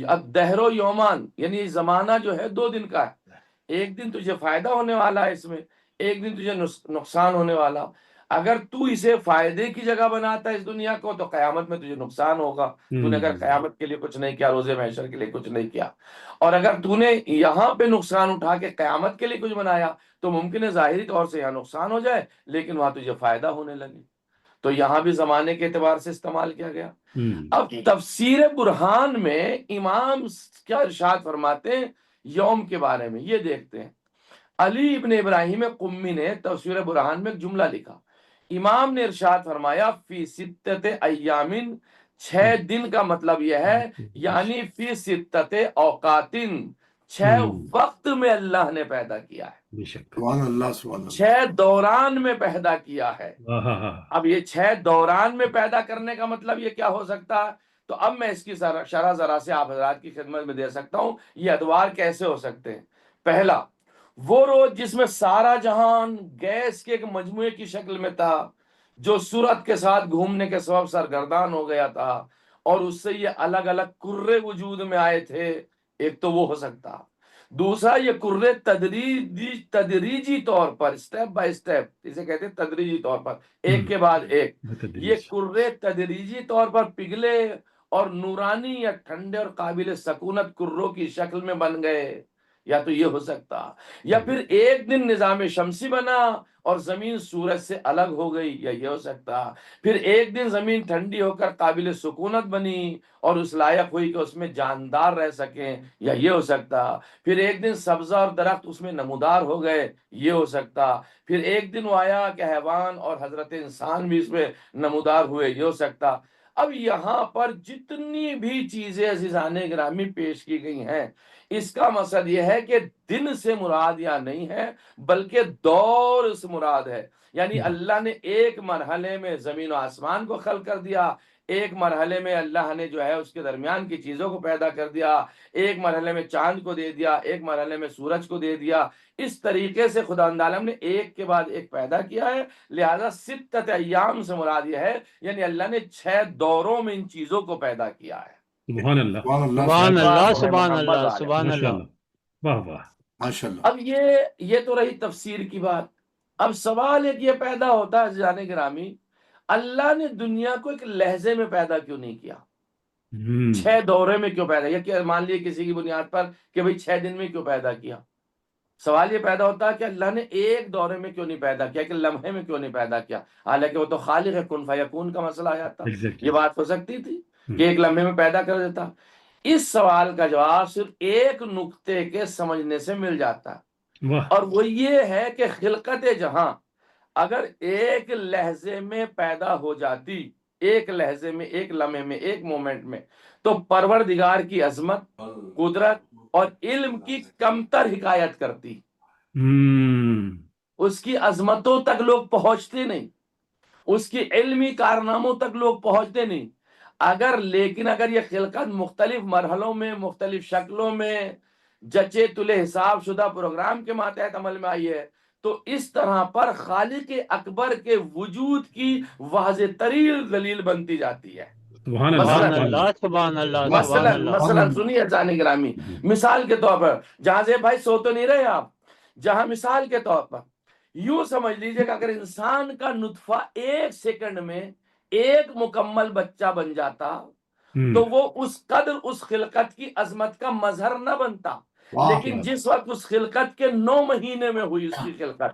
S8: الدہر یومان یعنی زمانہ جو ہے 2 دن کا ہے، ایک دن تجھے فائدہ ہونے والا ہے اس میں، ایک دن تجھے نقصان ہونے والا۔ اگر تو اسے فائدے کی جگہ بناتا ہے اس دنیا کو تو قیامت میں تجھے نقصان ہوگا، تو نے اگر قیامت کے لیے کچھ نہیں کیا، روز محشر کے لیے کچھ نہیں کیا۔ اور اگر تو نے یہاں پہ نقصان اٹھا کے قیامت کے لیے کچھ بنایا تو ممکن ہے ظاہری طور سے یہاں نقصان ہو جائے لیکن وہاں تجھے فائدہ ہونے لگے۔ تو یہاں بھی زمانے کے اعتبار سے استعمال کیا گیا۔ اب تفسیر برہان میں امام کیا ارشاد فرماتے ہیں یوم کے بارے میں، یہ دیکھتے ہیں۔ علی ابن ابراہیم قمی نے تفسیر برہان میں ایک جملہ لکھا، امام نے ارشاد فرمایا فی 6 ایام، 6 دن کا مطلب یہ ہے یعنی فی 6 اوقات، 6 وقت میں اللہ نے پیدا کیا ہے،
S2: سبحان اللہ، سبحان اللہ،
S8: 6 دوران میں پیدا کیا ہے۔ اب یہ 6 دوران میں پیدا کرنے کا مطلب یہ کیا ہو سکتا ہے؟ تو اب میں اس کی شرح ذرا سے آپ حضرات کی خدمت میں دے سکتا ہوں، یہ ادوار کیسے ہو سکتے ہیں۔ پہلا، وہ روز جس میں سارا جہان گیس کے ایک مجموعے کی شکل میں تھا جو سورت کے ساتھ گھومنے کے سبب سرگردان ہو گیا تھا، اور اس سے یہ الگ الگ کرے وجود میں آئے تھے، ایک تو وہ ہو سکتا. دوسرا یہ کرے تدریجی طور پر اسٹیپ بائی اسٹیپ، اسے کہتے ہیں تدریجی طور پر ایک کے بعد ایک، یہ کرے تدریجی طور پر پگھلے اور نورانی یا ٹھنڈے اور قابل سکونت کروں کی شکل میں بن گئے. یا تو یہ ہو سکتا، یا پھر ایک دن نظام شمسی بنا اور زمین سورج سے الگ ہو گئی، یا یہ ہو سکتا پھر ایک دن زمین ٹھنڈی ہو کر قابل سکونت بنی اور اس لائق ہوئی کہ اس میں جاندار رہ سکیں، یا یہ ہو سکتا پھر ایک دن سبزہ اور درخت اس میں نمودار ہو گئے، یہ ہو سکتا پھر ایک دن وہ آیا کہ حیوان اور حضرت انسان بھی اس میں نمودار ہوئے، یہ ہو سکتا. اب یہاں پر جتنی بھی چیزیں عزیزان گرامی پیش کی گئی ہیں، اس کا مقصد یہ ہے کہ دن سے مراد یا نہیں ہے بلکہ دور سے مراد ہے. یعنی اللہ نے ایک مرحلے میں زمین و آسمان کو خلق کر دیا، ایک مرحلے میں اللہ نے جو ہے اس کے درمیان کی چیزوں کو پیدا کر دیا، ایک مرحلے میں چاند کو دے دیا، ایک مرحلے میں سورج کو دے دیا. اس طریقے سے خداوند عالم نے ایک کے بعد ایک پیدا کیا ہے. لہذا ستت ایام سے مراد یہ ہے، یعنی اللہ نے 6 دوروں میں ان چیزوں کو پیدا کیا ہے.
S4: سبحان اللہ،
S3: سبحان اللہ، سبحان اللہ، سبحان
S4: ماشاء
S3: اللہ.
S4: اللہ، واہ واہ.
S2: ماشاء اللہ.
S8: اب یہ تو رہی تفسیر کی بات. اب سوال ایک یہ پیدا ہوتا ہے عزیزان گرامی، اللہ نے دنیا کو ایک لہجے میں پیدا کیوں نہیں کیا؟ 6 دورے میں کیوں پیدا کیا؟ کہ مان لیے کسی کی بنیاد پر کہ بھئی 6 دن میں کیوں پیدا کیا؟ سوال یہ پیدا ہوتا ہے کہ اللہ نے ایک دورے میں کیوں نہیں پیدا کیا، کہ لمحے میں کیوں نہیں پیدا کیا؟ حالانکہ وہ تو خالق ہے، کن فیکون کا مسئلہ آیا تھا. یہ بات ہو سکتی تھی کہ ایک لمحے میں پیدا کر دیتا. اس سوال کا جواب صرف ایک نقطے کے سمجھنے سے مل جاتا ہے، اور وہ یہ ہے کہ خلقت جہاں اگر ایک لحظے میں پیدا ہو جاتی، ایک لحظے میں، ایک لمحے میں، ایک مومنٹ میں، تو پروردگار کی عظمت، قدرت اور علم کی کمتر حکایت کرتی. اس کی عظمتوں تک لوگ پہنچتے نہیں، اس کی علمی کارناموں تک لوگ پہنچتے نہیں. لیکن اگر یہ خلقت مختلف مرحلوں میں، مختلف شکلوں میں جچے تلے حساب شدہ پروگرام کے ماتحت عمل میں آئی ہے، تو اس طرح پر خالق اکبر کے وجود کی واضح ترین دلیل بنتی جاتی ہے. مثلا سنیے جانے گرامی، مثال کے طور پر جہاں سے بھائی سو تو نہیں رہے آپ، جہاں مثال کے طور پر یوں سمجھ لیجئے کہ اگر انسان کا نطفہ 1 سیکنڈ میں ایک مکمل بچہ بن جاتا تو وہ اس قدر اس خلقت کی عظمت کا مظہر نہ بنتا. لیکن جس وقت اس خلقت کے 9 مہینے میں ہوئی اس کی خلقت،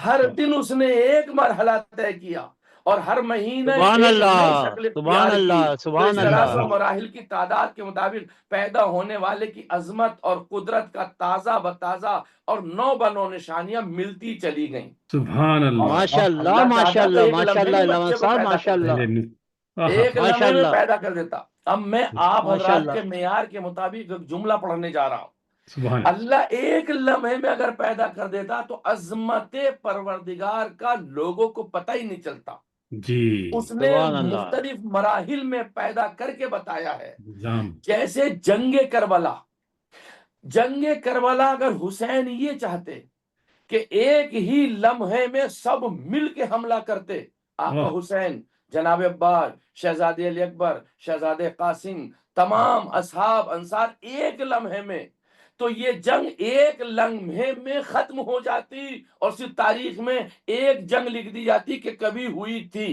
S8: ہر دن اس نے ایک مرحلہ طے کیا اور ہر مہینے
S3: سبحان اللہ، سبحان اللہ، سبحان اللہ.
S8: مراحل کی تعداد کے مطابق پیدا ہونے والے کی عظمت اور قدرت کا تازہ بتازہ اور 9 بنو نشانیاں ملتی چلی گئیں.
S4: سبحان اللہ،
S3: ماشاء اللہ، ماشاء اللہ، ماشاء اللہ، علامہ صاحب ماشاء اللہ،
S8: ایک لمحے میں پیدا کر دیتا. اب میں آپ حضرات کے معیار کے مطابق ایک جملہ پڑھنے جا رہا ہوں. اللہ ایک لمحے میں اگر پیدا کر دیتا تو عظمت پروردگار کا لوگوں کو پتہ ہی نہیں چلتا.
S4: جی،
S8: اس نے مختلف مراحل میں پیدا کر کے بتایا ہے. جیسے جنگ کربلا اگر حسین یہ چاہتے کہ ایک ہی لمحے میں سب مل کے حملہ کرتے، آقا حسین، جناب عباس، شہزادے علی اکبر، شہزادے قاسم، تمام اصحاب انصار ایک لمحے میں، تو یہ جنگ ایک لمحے میں ختم ہو جاتی اور صرف تاریخ میں ایک جنگ لکھ دی جاتی کہ کبھی ہوئی تھی.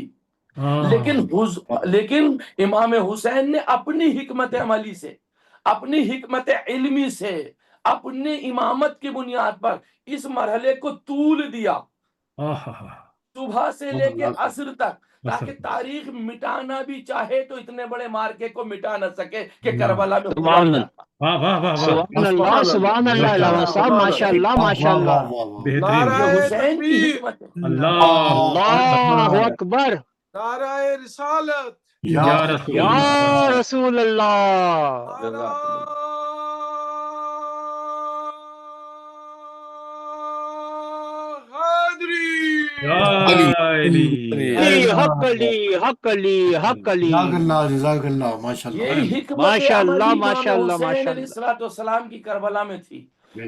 S8: لیکن امام حسین نے اپنی حکمت عملی سے، اپنی حکمت علمی سے، اپنی امامت کی بنیاد پر اس مرحلے کو طول دیا صبح سے لے کے عصر تک، تاکہ تاریخ مٹانا بھی چاہے تو اتنے بڑے مارکے کو مٹا نہ سکے کہ کربلا میں
S3: سبحان اللہ، سبحان اللہ، علامہ صاحب ماشاء اللہ، ماشاء اللہ.
S8: حسین کی حکمت ہے.
S3: اللہ اکبر،
S7: نعرہ رسالت،
S3: یا رسول اللہ. حق علی، حق علی، حق علی.
S2: جزاک اللہ، ماشاء اللہ،
S8: یہ حکمت
S3: ماشاء اللہ،
S8: عملی
S3: ماشاء اللہ،
S8: حسین
S3: ماشاء
S8: علیہ السلام کی کربلا میں تھی.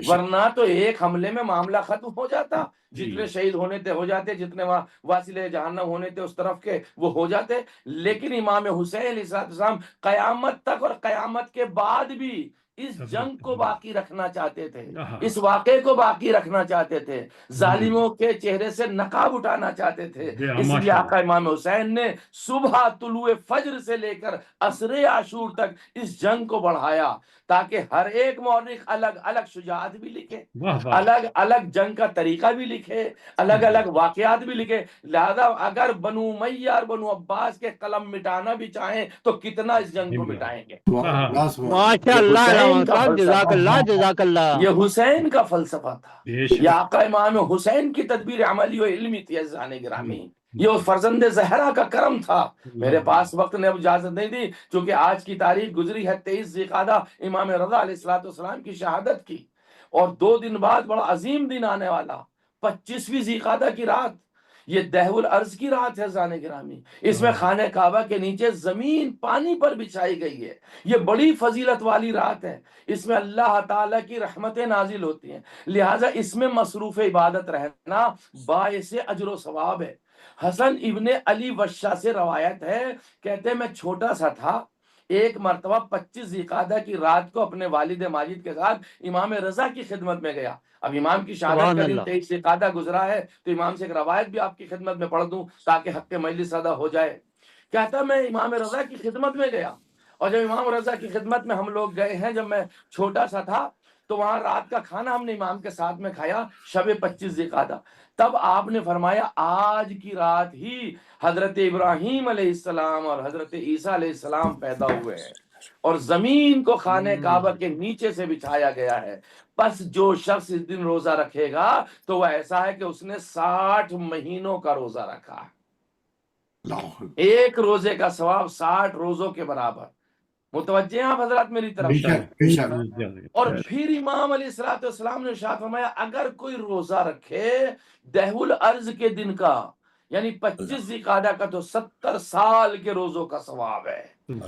S8: ورنہ تو ایک حملے میں معاملہ ختم ہو جاتا. جتنے شہید ہونے تھے ہو جاتے, جتنے واصل جہنم ہونے تھے اس طرف کے وہ ہو جاتے. لیکن امام حسین علیہ السلام قیامت تک اور قیامت کے بعد بھی اس جنگ کو باقی رکھنا چاہتے تھے, اس واقعے کو باقی رکھنا چاہتے تھے, ظالموں کے چہرے سے نقاب اٹھانا چاہتے تھے. اس لیے آقا امام حسین نے صبح طلوع فجر سے لے کر عصر عاشور تک اس جنگ کو بڑھایا, تاکہ ہر ایک مورخ الگ الگ شجاعت بھی لکھے, الگ الگ جنگ کا طریقہ بھی لکھے, الگ الگ واقعات بھی لکھے. لہذا اگر بنو امیہ اور بنو عباس کے قلم مٹانا بھی چاہیں تو کتنا اس جنگ کو مٹائیں گے.
S3: ماشاء اللہ, جزاک اللہ جزاک اللہ.
S8: یہ حسین کا فلسفہ تھا, یہ آقا امام حسین کی تدبیر عملی و علمی تھی. عزیزان گرامی, یہ اس فرزند زہرا کا کرم تھا. میرے پاس وقت نے اب اجازت نہیں دی, چونکہ آج کی تاریخ گزری ہے 23 ذوالقعدہ امام رضا علیہ السلام کی شہادت کی, اور 2 دن بعد بڑا عظیم دن آنے والا 25ویں ذوالقعدہ کی رات. یہ دہو الارض کی رات ہے زانے گرامی. اس میں خانہ کعبہ کے نیچے زمین پانی پر بچھائی گئی ہے. یہ بڑی فضیلت والی رات ہے. اس میں اللہ تعالیٰ کی رحمتیں نازل ہوتی ہیں, لہٰذا اس میں مصروف عبادت رہنا باعث اجر و ثواب ہے. حسن ابن علی وشا سے روایت ہے, کہتے ہیں میں چھوٹا سا تھا, ایک مرتبہ 25 ذوالقعدہ کی رات کو اپنے والد ماجد کے ساتھ امام رضا کی خدمت میں گیا. اب امام کی شہادت کا دن 23 ذوالقعدہ گزرا ہے, تو امام سے ایک روایت بھی آپ کی خدمت میں پڑھ دوں تاکہ حق مجلس ادا ہو جائے. کہتا میں امام رضا کی خدمت میں گیا, اور جب امام رضا کی خدمت میں ہم لوگ گئے ہیں, جب میں چھوٹا سا تھا, تو وہاں رات کا کھانا ہم نے امام کے ساتھ میں کھایا شب 25 ذوالقعدہ. تب آپ نے فرمایا آج کی رات ہی حضرت ابراہیم علیہ السلام اور حضرت عیسیٰ علیہ السلام پیدا ہوئے ہیں, اور زمین کو خانہ کعبہ کے نیچے سے بچھایا گیا ہے. پس جو شخص اس دن روزہ رکھے گا تو وہ ایسا ہے کہ اس نے 60 مہینوں کا روزہ رکھا ہے. ایک روزے کا ثواب 60 روزوں کے برابر. متوجہ ہیں آپ حضرات میری طرف؟ اور پھر امام علیہ السلام نے ارشاد فرمایا اگر کوئی روزہ رکھے دہو الارض کے دن کا, یعنی 25 ذوالقعدہ کا, تو 70 سال کے روزوں کا ثواب ہے.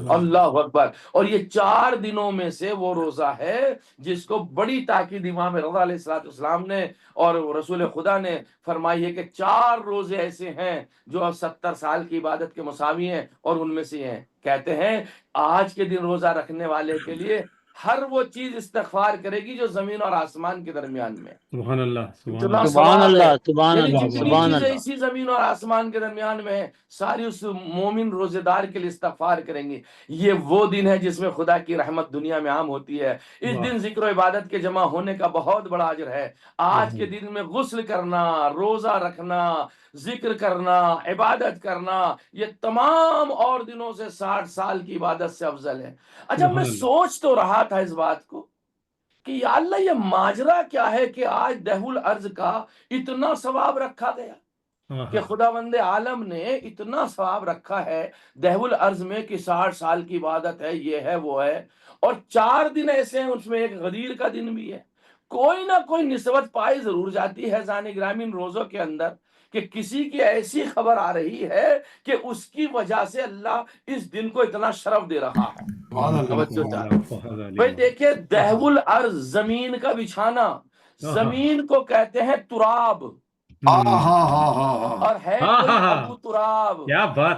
S8: اللہ اکبر. اور یہ 4 دنوں میں سے وہ روزہ ہے جس کو بڑی تاکید امام رضا علیہ السلام نے اور رسول خدا نے فرمائی ہے کہ 4 روزے ایسے ہیں جو 70 سال کی عبادت کے مساوی ہیں, اور ان میں سے ہیں. کہتے ہیں آج کے دن روزہ رکھنے والے کے لیے ہر وہ چیز استغفار کرے گی جو زمین اور آسمان کے درمیان میں.
S4: سبحان اللہ
S3: سبحان اللہ سبحان اللہ سبحان اللہ.
S8: اسی زمین اور آسمان کے درمیان میں ساری اس مومن روزے دار کے لیے استغفار کریں گے. یہ وہ دن ہے جس میں خدا کی رحمت دنیا میں عام ہوتی ہے. اس دن ذکر و عبادت کے جمع ہونے کا بہت بڑا اجر ہے. آج کے دن میں غسل کرنا, روزہ رکھنا, ذکر کرنا, عبادت کرنا, یہ تمام اور دنوں سے 60 سال کی عبادت سے افضل ہے. اچھا میں سوچ تو رہا تھا اس بات کو کہ یا اللہ یہ ماجرا کیا ہے کہ آج دہو الارض کا اتنا ثواب رکھا گیا, کہ خداوند عالم نے اتنا ثواب رکھا ہے دہو الارض میں کہ 60 سال کی عبادت ہے, یہ ہے وہ ہے. اور 4 دن ایسے ہیں, اس میں ایک غدیر کا دن بھی ہے. کوئی نہ کوئی نسبت پائی ضرور جاتی ہے زان گرامی روزوں کے اندر, کہ کسی کی ایسی خبر آ رہی ہے کہ اس کی وجہ سے اللہ اس دن کو اتنا شرف دے رہا ہے. بھائی دیکھیں دہو الارض زمین کا بچھانا, زمین کو کہتے ہیں تراب, اور ہے کوئی ابو تراب.
S4: کیا بات,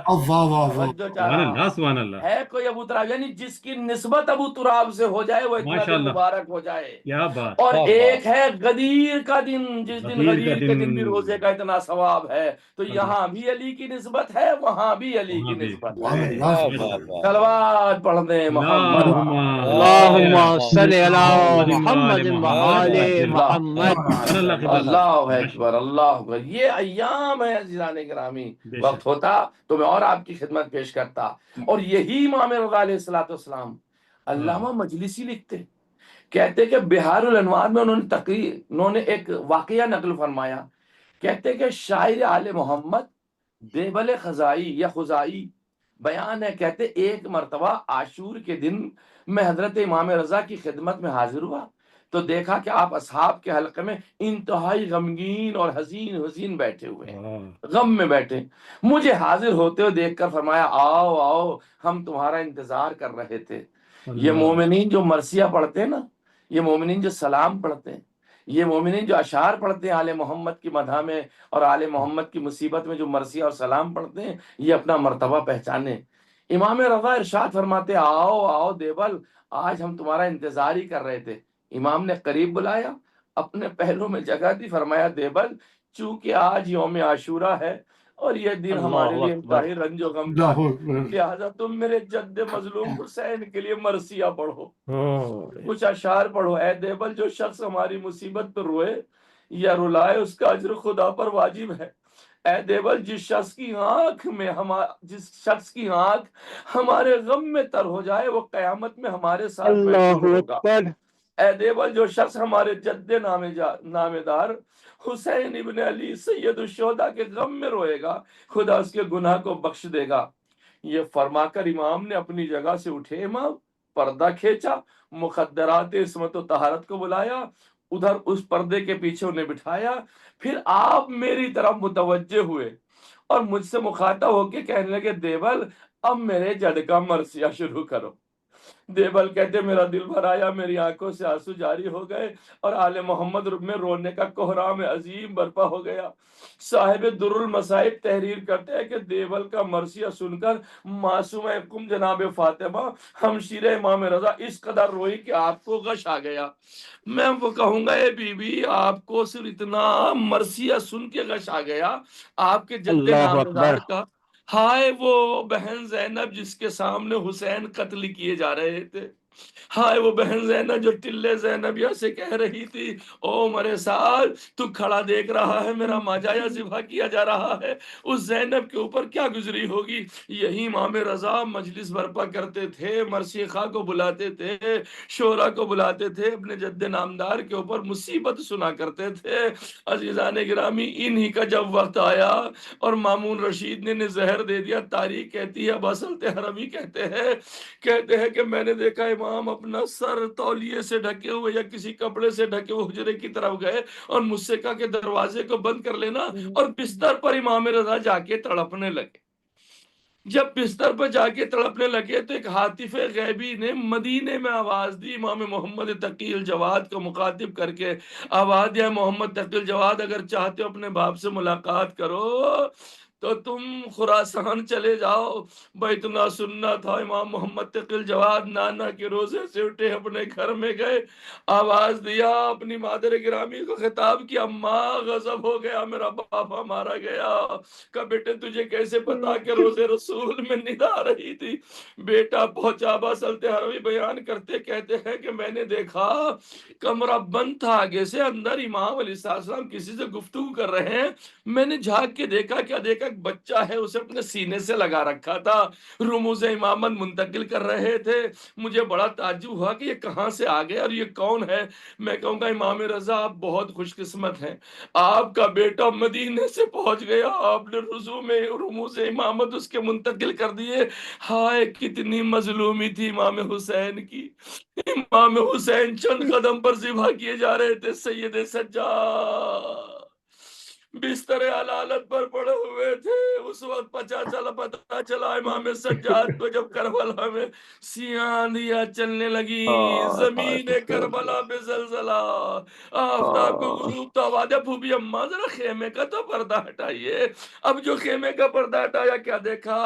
S4: سبحان اللہ.
S8: ہے کوئی ابو تراب, یعنی جس کی نسبت ابو تراب سے ہو جائے وہ اتنا مبارک ہو جائے.
S4: کیا بات.
S8: اور ایک ہے غدیر کا دن, جس دن غدیر کے دن بھی روزے کا اتنا ثواب ہے. تو یہاں بھی علی کی نسبت ہے, وہاں بھی علی کی نسبت ہے. صلوات پڑھ دیں محمد.
S3: اللہم صلی علی محمد و آل محمد.
S8: اللہ اکبر اللہ اکبر. یہ ایام ہے عزیزان گرامی. وقت ہوتا تو میں اور آپ کی خدمت پیش کرتا. اور یہی امام رضا علیہ السلام علامہ مجلسی لکھتے, کہتے کہ بہار الانوار میں انہوں نے ایک واقعہ نقل فرمایا. کہتے کہ شاعر آل محمد دیبل خزائی یا خزائی بیان ہے, کہتے ایک مرتبہ عاشور کے دن میں حضرت امام رضا کی خدمت میں حاضر ہوا تو دیکھا کہ آپ اصحاب کے حلقے میں انتہائی غمگین اور حزین بیٹھے ہوئے ہیں, غم میں بیٹھے. مجھے حاضر ہوتے ہوئے دیکھ کر فرمایا آؤ آؤ ہم تمہارا انتظار کر رہے تھے. یہ مومنین جو مرثیہ پڑھتے ہیں نا, یہ مومنین جو سلام پڑھتے ہیں, یہ مومنین جو اشعار پڑھتے ہیں آل محمد کی مدح میں اور آل محمد کی مصیبت میں جو مرثیہ اور سلام پڑھتے ہیں، یہ اپنا مرتبہ پہچانے۔ امام رضا ارشاد فرماتے آؤ آؤ دیوبل، آج ہم تمہارا انتظار ہی کر رہے تھے۔ امام نے قریب بلایا، اپنے پہلو میں جگہ دی، فرمایا دیوبل چونکہ آج یوم عاشورہ ہے اور یہ دن ہمارے لیے انتہائی رنج و غم کا ہے، لہٰذا تم میرے جد مظلوم حسین کے لیے مرثیہ پڑھو، کچھ اشعار پڑھو۔ اے دیوبل، جو شخص ہماری مصیبت پر روئے یا رلائے اس کا اجر خدا پر واجب ہے۔ اے دیوبل، جس شخص کی آنکھ ہمارے غم میں تر ہو جائے وہ قیامت میں ہمارے ساتھ محشور ہوگا۔ اے دیوبل، جو شخص ہمارے جد نامدار حسین ابن علی سید الشہداء کے غم میں روئے گا، خدا اس کے گناہ کو بخش دے گا۔ یہ فرما کر امام نے اپنی جگہ سے اٹھے، امام پردہ کھینچا، مخدرات عصمت و طہارت کو بلایا، ادھر اس پردے کے پیچھے انہیں بٹھایا، پھر آپ میری طرف متوجہ ہوئے اور مجھ سے مخاطب ہو کے کہنے لگے دیوبل اب میرے جد کا مرثیہ شروع کرو۔ دیوبل کہتے میرا دل بھر آیا، میری آنکھوں سے آنسو جاری ہو گئے اور آل محمد میں رونے کا کوہرام عظیم برپا ہو گیا۔ صاحب در المصائب تحریر کرتے ہیں کہ دیوبل کا مرثیہ سن کر معصومہ قم جناب فاطمہ ہمشیر امام رضا اس قدر روئی کہ آپ کو غش آ گیا۔ میں وہ کہوں گا اے بی بی، آپ کو صرف اتنا مرثیہ سن کے غش آ گیا، آپ کے جد نامدار کا؟ ہائے وہ بہن زینب جس کے سامنے حسین قتل کیے جا رہے تھے، ہائے وہ بہن زینب جو ٹلے زینبیہ سے کہہ رہی تھی او مرے سال تو کھڑا دیکھ رہا ہے میرا ماجایا ذبح کیا جا رہا ہے، اس زینب کے اوپر کیا گزری ہوگی۔ یہی امام رضا مجلس برپا کرتے تھے، مرثیہ خواہ کو بلاتے تھے، شورا کو بلاتے تھے، اپنے جد نامدار کے اوپر مصیبت سنا کرتے تھے۔ عزیزان گرامی، انہی کا جب وقت آیا اور مامون رشید نے زہر دے دیا، تاریخ کہتی ہے، بسلط حرمی کہتے ہیں کہ میں نے دیکھا امام اپنا سر تولیے سے ڈھکے ہوئے یا کسی کپڑے سے ڈھکے ہوئے حجرے کی طرف گئے اور مجھ سے کہا کہ دروازے کو بند کر لینا، اور بستر پر امام رضا جا کے تڑپنے لگے۔ جب بستر پر جا کے تڑپنے لگے تو ایک ہاتف غیبی نے مدینے میں آواز دی، امام محمد تقی الجواد کو مخاطب کر کے آواز دیا، محمد تقی الجواد اگر چاہتے ہو اپنے باپ سے ملاقات کرو تو تم خراسان چلے جاؤ۔ بیت اللہ سننا تھا، امام محمد تقی الجواد نانا کے روزے سے اٹھے، اپنے گھر میں گئے، آواز دیا، اپنی مادر گرامی کو خطاب کیا، اماں غضب ہو گیا، میرا باپا مارا گیا۔ کہ بیٹے تجھے کیسے پتا کہ روزے رسول میں ندا آ رہی تھی؟ بیٹا پہنچا، بسلط حرمی بیان کرتے کہتے ہیں کہ میں نے دیکھا کمرہ بند تھا، آگے سے اندر امام علیہ السلام کسی سے گفتگو کر رہے ہیں، میں نے جھانک کے دیکھا، کیا دیکھا، ایک بچہ ہے، اسے اپنے سینے سے لگا رکھا تھا، رموز امامت منتقل کر رہے تھے۔ مجھے بڑا تعجب ہوا کہ یہ کہاں سے آ گئے اور یہ کون ہے؟ میں کہوں گا امام رضا آپ بہت خوش قسمت ہیں، آپ کا بیٹا مدینے سے پہنچ گیا، آپ نے رموز امامت اس کے منتقل کر دیے۔ ہائے کتنی مظلومی تھی امام حسین کی، امام حسین چند قدم پر ذبح کیے جا رہے تھے، سید سجاد بستر علالت پر پڑے ہوئے تھے۔ اس وقت پتا چلا امام سجاد کو جب کربلا میں سیاندیاں چلنے لگی، زمین کربلا میں زلزلہ، آفتاب کو غروب تو آواز پھوپھی اماں ذرا خیمے کا تو پردہ ہٹائیے۔ اب جو خیمے کا پردہ ہٹایا کیا دیکھا؟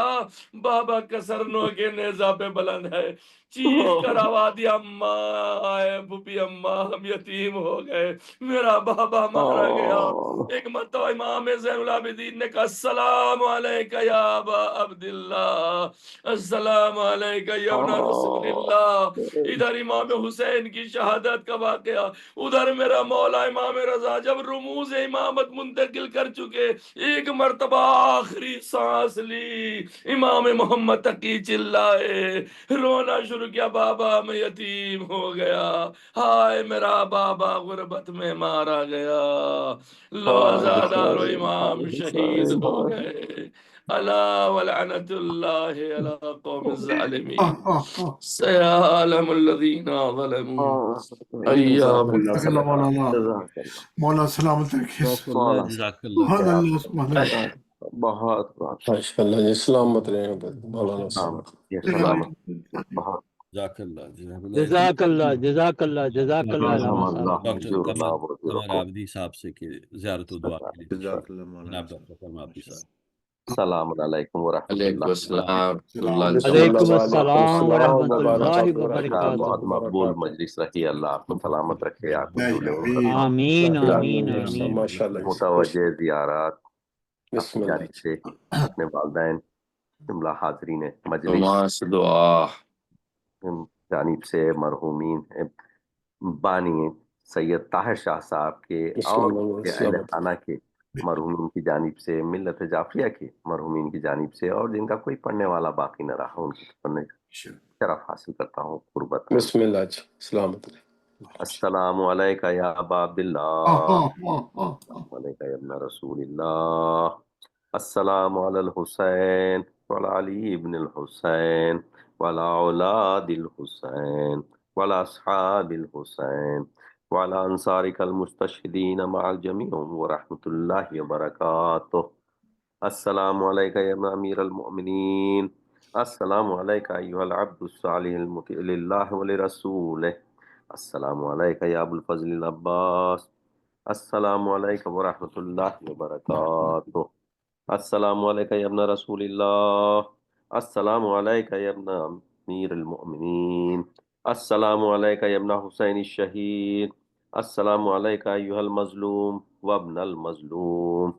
S8: بابا کسرنو کے نیزہ پہ بلند ہے، چیخ کر آواز دیا اماں، اے پھوپھی اماں ہم یتیم ہو گئے، میرا بابا مارا گیا۔ ایک مرتبہ امام زین العابدین نے کہا السلام علیکہ یا ابا عبداللہ، السلام علیکہ یا ابن رسول اللہ۔ ادھر امام حسین کی شہادت کا واقعہ، ادھر میرا مولا امام رضا جب رموز امامت منتقل کر چکے، ایک مرتبہ آخری سانس لی، امام محمد تقی چلائے، رونا شروع کیا، بابا میں یتیم ہو گیا، ہائے میرا بابا غربت میں مارا گیا، لو ازادار و امام شہید ہو گئے، الا ولعنت اللہ علی قوم الظالمین، سیعلم الذین ظلموا ایام
S2: مولا سلامت رکھے۔
S7: بہت ماشاء اللہ جی، سلامت رہے مولانا صاحب،
S2: سلامت
S7: بہت
S5: جزاک اللہ
S3: جزاک اللہ جزاک اللہ جزاک اللہ علامہ صاحب.
S5: ڈاکٹر قمر عابدی صاحب سے کہ زیارت و دعا کے لیے
S1: جزاک اللہ مولانا.
S5: جناب ڈاکٹر قمر عابدی صاحب.
S9: السلام علیکم ورحمۃ
S8: علیکم
S9: اللہ.
S8: السلام ورحمۃ اللہ
S3: علیکم
S8: وبرکاتہ.
S3: السلام ورحمۃ اللہ
S9: بہت
S3: وبرکاتہ.
S9: مقبول مجلس رہی. اللہ آپ کو سلامت رکھے. آپ کو
S3: آمین آمین آمین.
S7: ماشاء اللہ.
S9: متوجہ زیارات
S7: بسم
S9: اپنی
S7: اللہ.
S9: جانب سے اپنے والدین جملہ حاضرین مجلس
S8: وما سے دعا
S9: جانب سے مرحومین بانی سید طاہر شاہ صاحب کے
S7: بسم
S9: اور
S7: اللہ.
S9: کے اہل خانہ کے مرحومین کی جانب سے ملت جعفریہ کے مرحومین کی جانب سے اور جن کا کوئی پڑھنے والا باقی نہ رہا ان کی پڑھنے کا شرف حاصل کرتا ہوں. قربت.
S7: بسم اللہ جی. سلامت رہے.
S9: السلام علیکم یا ابا عبداللہ. السلام علیکم یا ابن رسول اللہ. السلام علی الحسین وعلی علی ابن الحسین وعلی اولاد الحسین وعلی اصحاب الحسین وعلی انصارک المستشہدین مع الجمیع ورحمۃ اللہ وبرکاتہ. السلام علیکم یا ابن امیر المؤمنین. السلام علیکم ایھا العبد الصالح المطیع للہ ولرسولہ. السلام علیکم یا ابو الفضل العباس. السلام علیکم ورحمۃ اللہ وبرکاتہ. السلام علیکم یا ابن رسول اللہ. السلام علیکم یا ابن امیر المؤمنین. السلام علیکم یا ابن حسین الشہید. السلام علیکم ایھا المظلوم وابن المظلوم.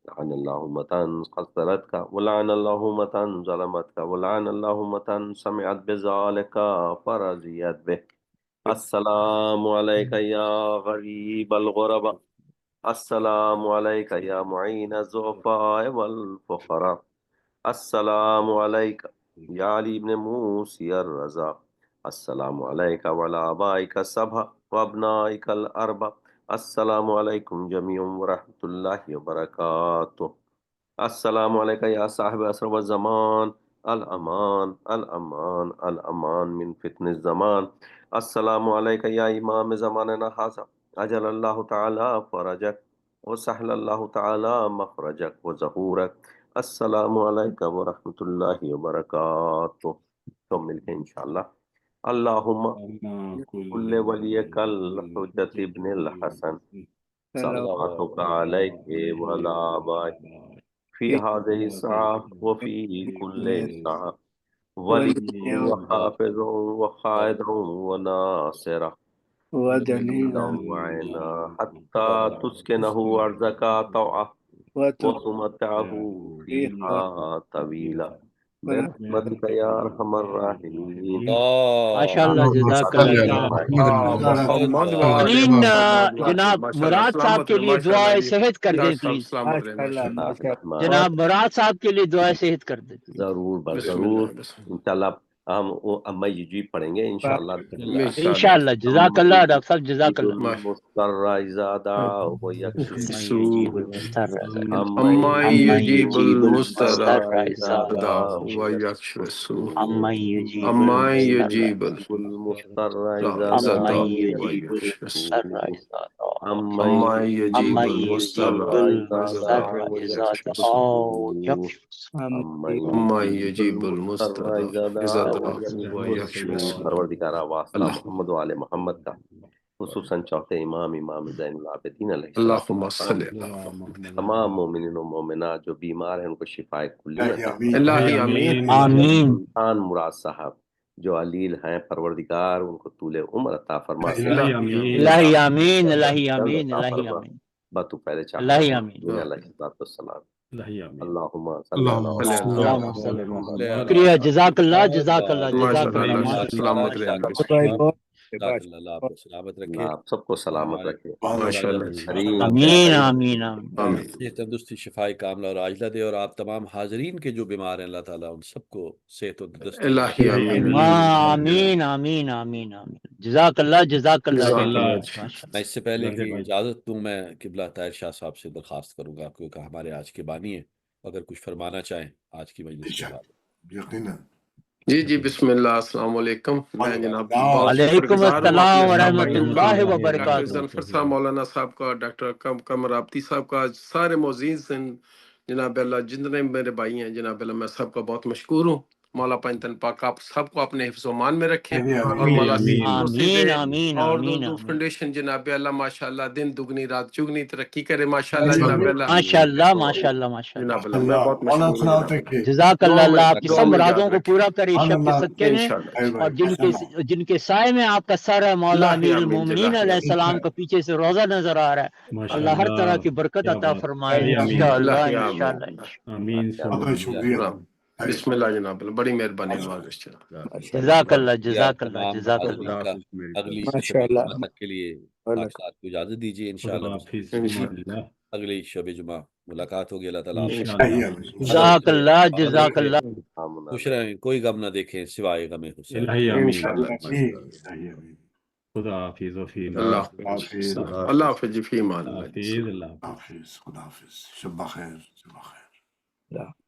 S9: لعن اللہ امتن قتلتک ولعن اللہ امتن ظلمتک ولعن اللہ امتن سمعت بذلک فرضیت بہ. السلام علیکم یا غریب الغرباء. السلام علیکم یا معین الضعفاء والفقراء. السلام علیکم یا علی بن موسی الرضا. السلام علیکم وعلی آبائک السبع وابنائک الاربع. السلام علیکم جمیعا ورحمۃ اللہ وبرکاتہ. السلام علیکم یا صاحب عصر والزمان. الامان الامان الامان من فتن الزمان. السلام علیکم یا امام زماننا ھذا. اجل اللہ تعالی فرجک وسہل اللہ تعالی مخرجک وظہورک. السلام علیکم ورحمۃ اللہ وبرکاتہ. تو مل کے انشاءاللہ. اللہم کل ولیک الحجت ابن الحسن صلواتک علیہ وعلی آبائک فی هذه الساعة وفی کل ساعة ولی وحافظ وقائد وناصرہ ودلیلا وعینا حتی تسکنہ ارضک طوعا وتمتعہ فیہا طویلا برحمتک یا ارحم الراحمین.
S3: ماشاء اللہ جزاک اللہ. آمین. جناب مراد صاحب کے لیے دعائے صحت کر دیں پلیز. جناب مراد صاحب کے لیے دعائے صحت کر دیں.
S9: ضرور ضرور انشاءاللہ ہم اما یجیب پڑھیں گے انشاءاللہ.
S3: انشاءاللہ. جزاک اللہ ڈاکٹر صاحب جزاک اللہ.
S9: المضطر اذا دعا ویکشف
S7: اما یجیب المضطر اذا دعا ویکشف السوء. اما یجیب
S9: المضطر اذا دعا
S7: ویکشف السوء. اما یجیب المضطر اذا دعا ویکشف السوء. اما یجیب المضطر اذا دعا ویکشف السوء.
S9: پروردگار واسطہ محمد و آل محمد کا خصوصاً چوتھے امام زین العابدین علیہ السلام تمام مومنین و مومنات جو بیمار ہیں ان کو شفاء کلیہ عطا.
S7: اللہ آمین.
S3: آمین.
S9: خان مراد صاحب جو علیل ہیں پروردگار ان کو طول عمر عطا فرما.
S3: الہی آمین. الہی آمین. الہی آمین.
S9: باتو پہلے چاہتا
S3: الہی آمین.
S9: علیہ السلام. اللہم
S3: شکریہ. جزاک اللہ جزاک اللہ جزاک اللہ.
S7: سلامت رہے.
S5: سلامت رکھے.
S9: آپ سب کو سلامت رکھے.
S3: آمین آمین آمین.
S5: یہ تندرستی شفاء کاملہ اور عاجلہ دے اور آپ تمام حاضرین کے جو بیمار ہیں اللہ تعالیٰ ان سب کو صحت و تندرستی.
S3: آمین آمین آمین آمین. جزاک اللہ جزاک اللہ.
S5: میں اس سے پہلے کہ اجازت دوں میں قبلہ طاہر شاہ صاحب سے درخواست کروں گا کیونکہ ہمارے آج کے بانی ہیں اگر کچھ فرمانا چاہیں آج کی مجلس کے بعد.
S7: جی جی بسم اللہ. السلام علیکم. میں جناب
S3: وعلیکم السلام ورحمۃ اللہ وبرکاتہ.
S7: ظفر صاحب مولانا صاحب کا ڈاکٹر قمر عابدی صاحب کا سارے معزز ہیں جناب اللہ جتنے میرے بھائی ہیں جناب اللہ میں سب کا بہت مشکور ہوں. مولا پنجتن پاک آپ سب کو اپنے حفظ و مان میں رکھے
S2: آمین،
S7: اور
S2: آمین،
S7: مولا
S4: آمین،
S7: تندرستی
S3: آمین
S7: دے
S3: آمین
S7: اور
S3: آمین
S7: دو
S3: آمین
S7: فاؤنڈیشن جناب اللہ ماشاء اللہ دن دگنی رات چگنی ترقی کرے ماشاء اللہ
S2: آمین،
S7: جناب
S2: آمین،
S7: اللہ
S3: ماشاء اللہ ماشاء اللہ ماشاء اللہ
S7: جناب اللہ میں بہت
S2: مولانا
S7: مشغول ہوں
S2: سناؤ
S7: جناب اللہ
S2: تک
S3: جزاک اللہ
S7: دعا میں
S3: اللہ آپ کی
S7: دعا
S3: سب
S7: میں
S3: مرادوں
S7: یاد
S3: کو
S7: رکھے
S3: پورا کرے
S2: سبحان
S3: شب کے
S2: اللہ
S3: صدقے میں
S7: انشاءاللہ
S2: اے
S3: اور
S2: بھائی سنو
S3: جن کے سائے میں آپ کا سر ہے مولا
S7: اللہ
S3: امیر
S7: آمین
S3: المومنین
S7: جزاک
S3: علیہ
S7: اللہ
S3: السلام کا پیچھے سے روزہ نظر آ رہا ہے
S4: ماشاء
S3: اللہ ہر طرح
S4: اللہ
S3: کی برکت
S4: کیا
S3: عطا
S4: بات
S3: فرمائے
S4: جی آمین
S3: انشاءاللہ
S7: اللہ
S3: انشاءاللہ
S7: آمین
S4: آمین ثم
S2: بہت
S4: آمین
S2: شکریہ اے
S7: بسم اللہ جناب اللہ بڑی مہربانی نواز
S3: جزاک اللہ
S5: یہ
S3: جزاک اللہ
S5: تمام
S3: جزاک
S5: حاضرین
S3: اللہ
S5: کا اگلی
S6: ماشاء
S5: شب
S6: اللہ
S5: جمعہ تک کے لیے پاک صاحب کو اجازت دیجیے
S4: خدا
S5: انشاءاللہ
S4: حافظ
S7: انشاءاللہ
S4: امان اللہ
S5: اگلی شب جمعہ ملاقات ہوگی اللہ تعالیٰ آپ کو
S4: انشاءاللہ
S3: جزاک اللہ جزاک اللہ
S5: خوش رہیں کوئی غم نہ دیکھیں سوائے غم حسین
S4: الہی آمین
S7: انشاءاللہ
S4: خدا حافظ و فی
S7: اللہ
S2: حافظ
S7: اللہ حافظ جی فی امان
S4: اللہ
S7: اللہ
S4: حافظ اللہ
S2: حافظ خدا حافظ شب بخیر شب بخیر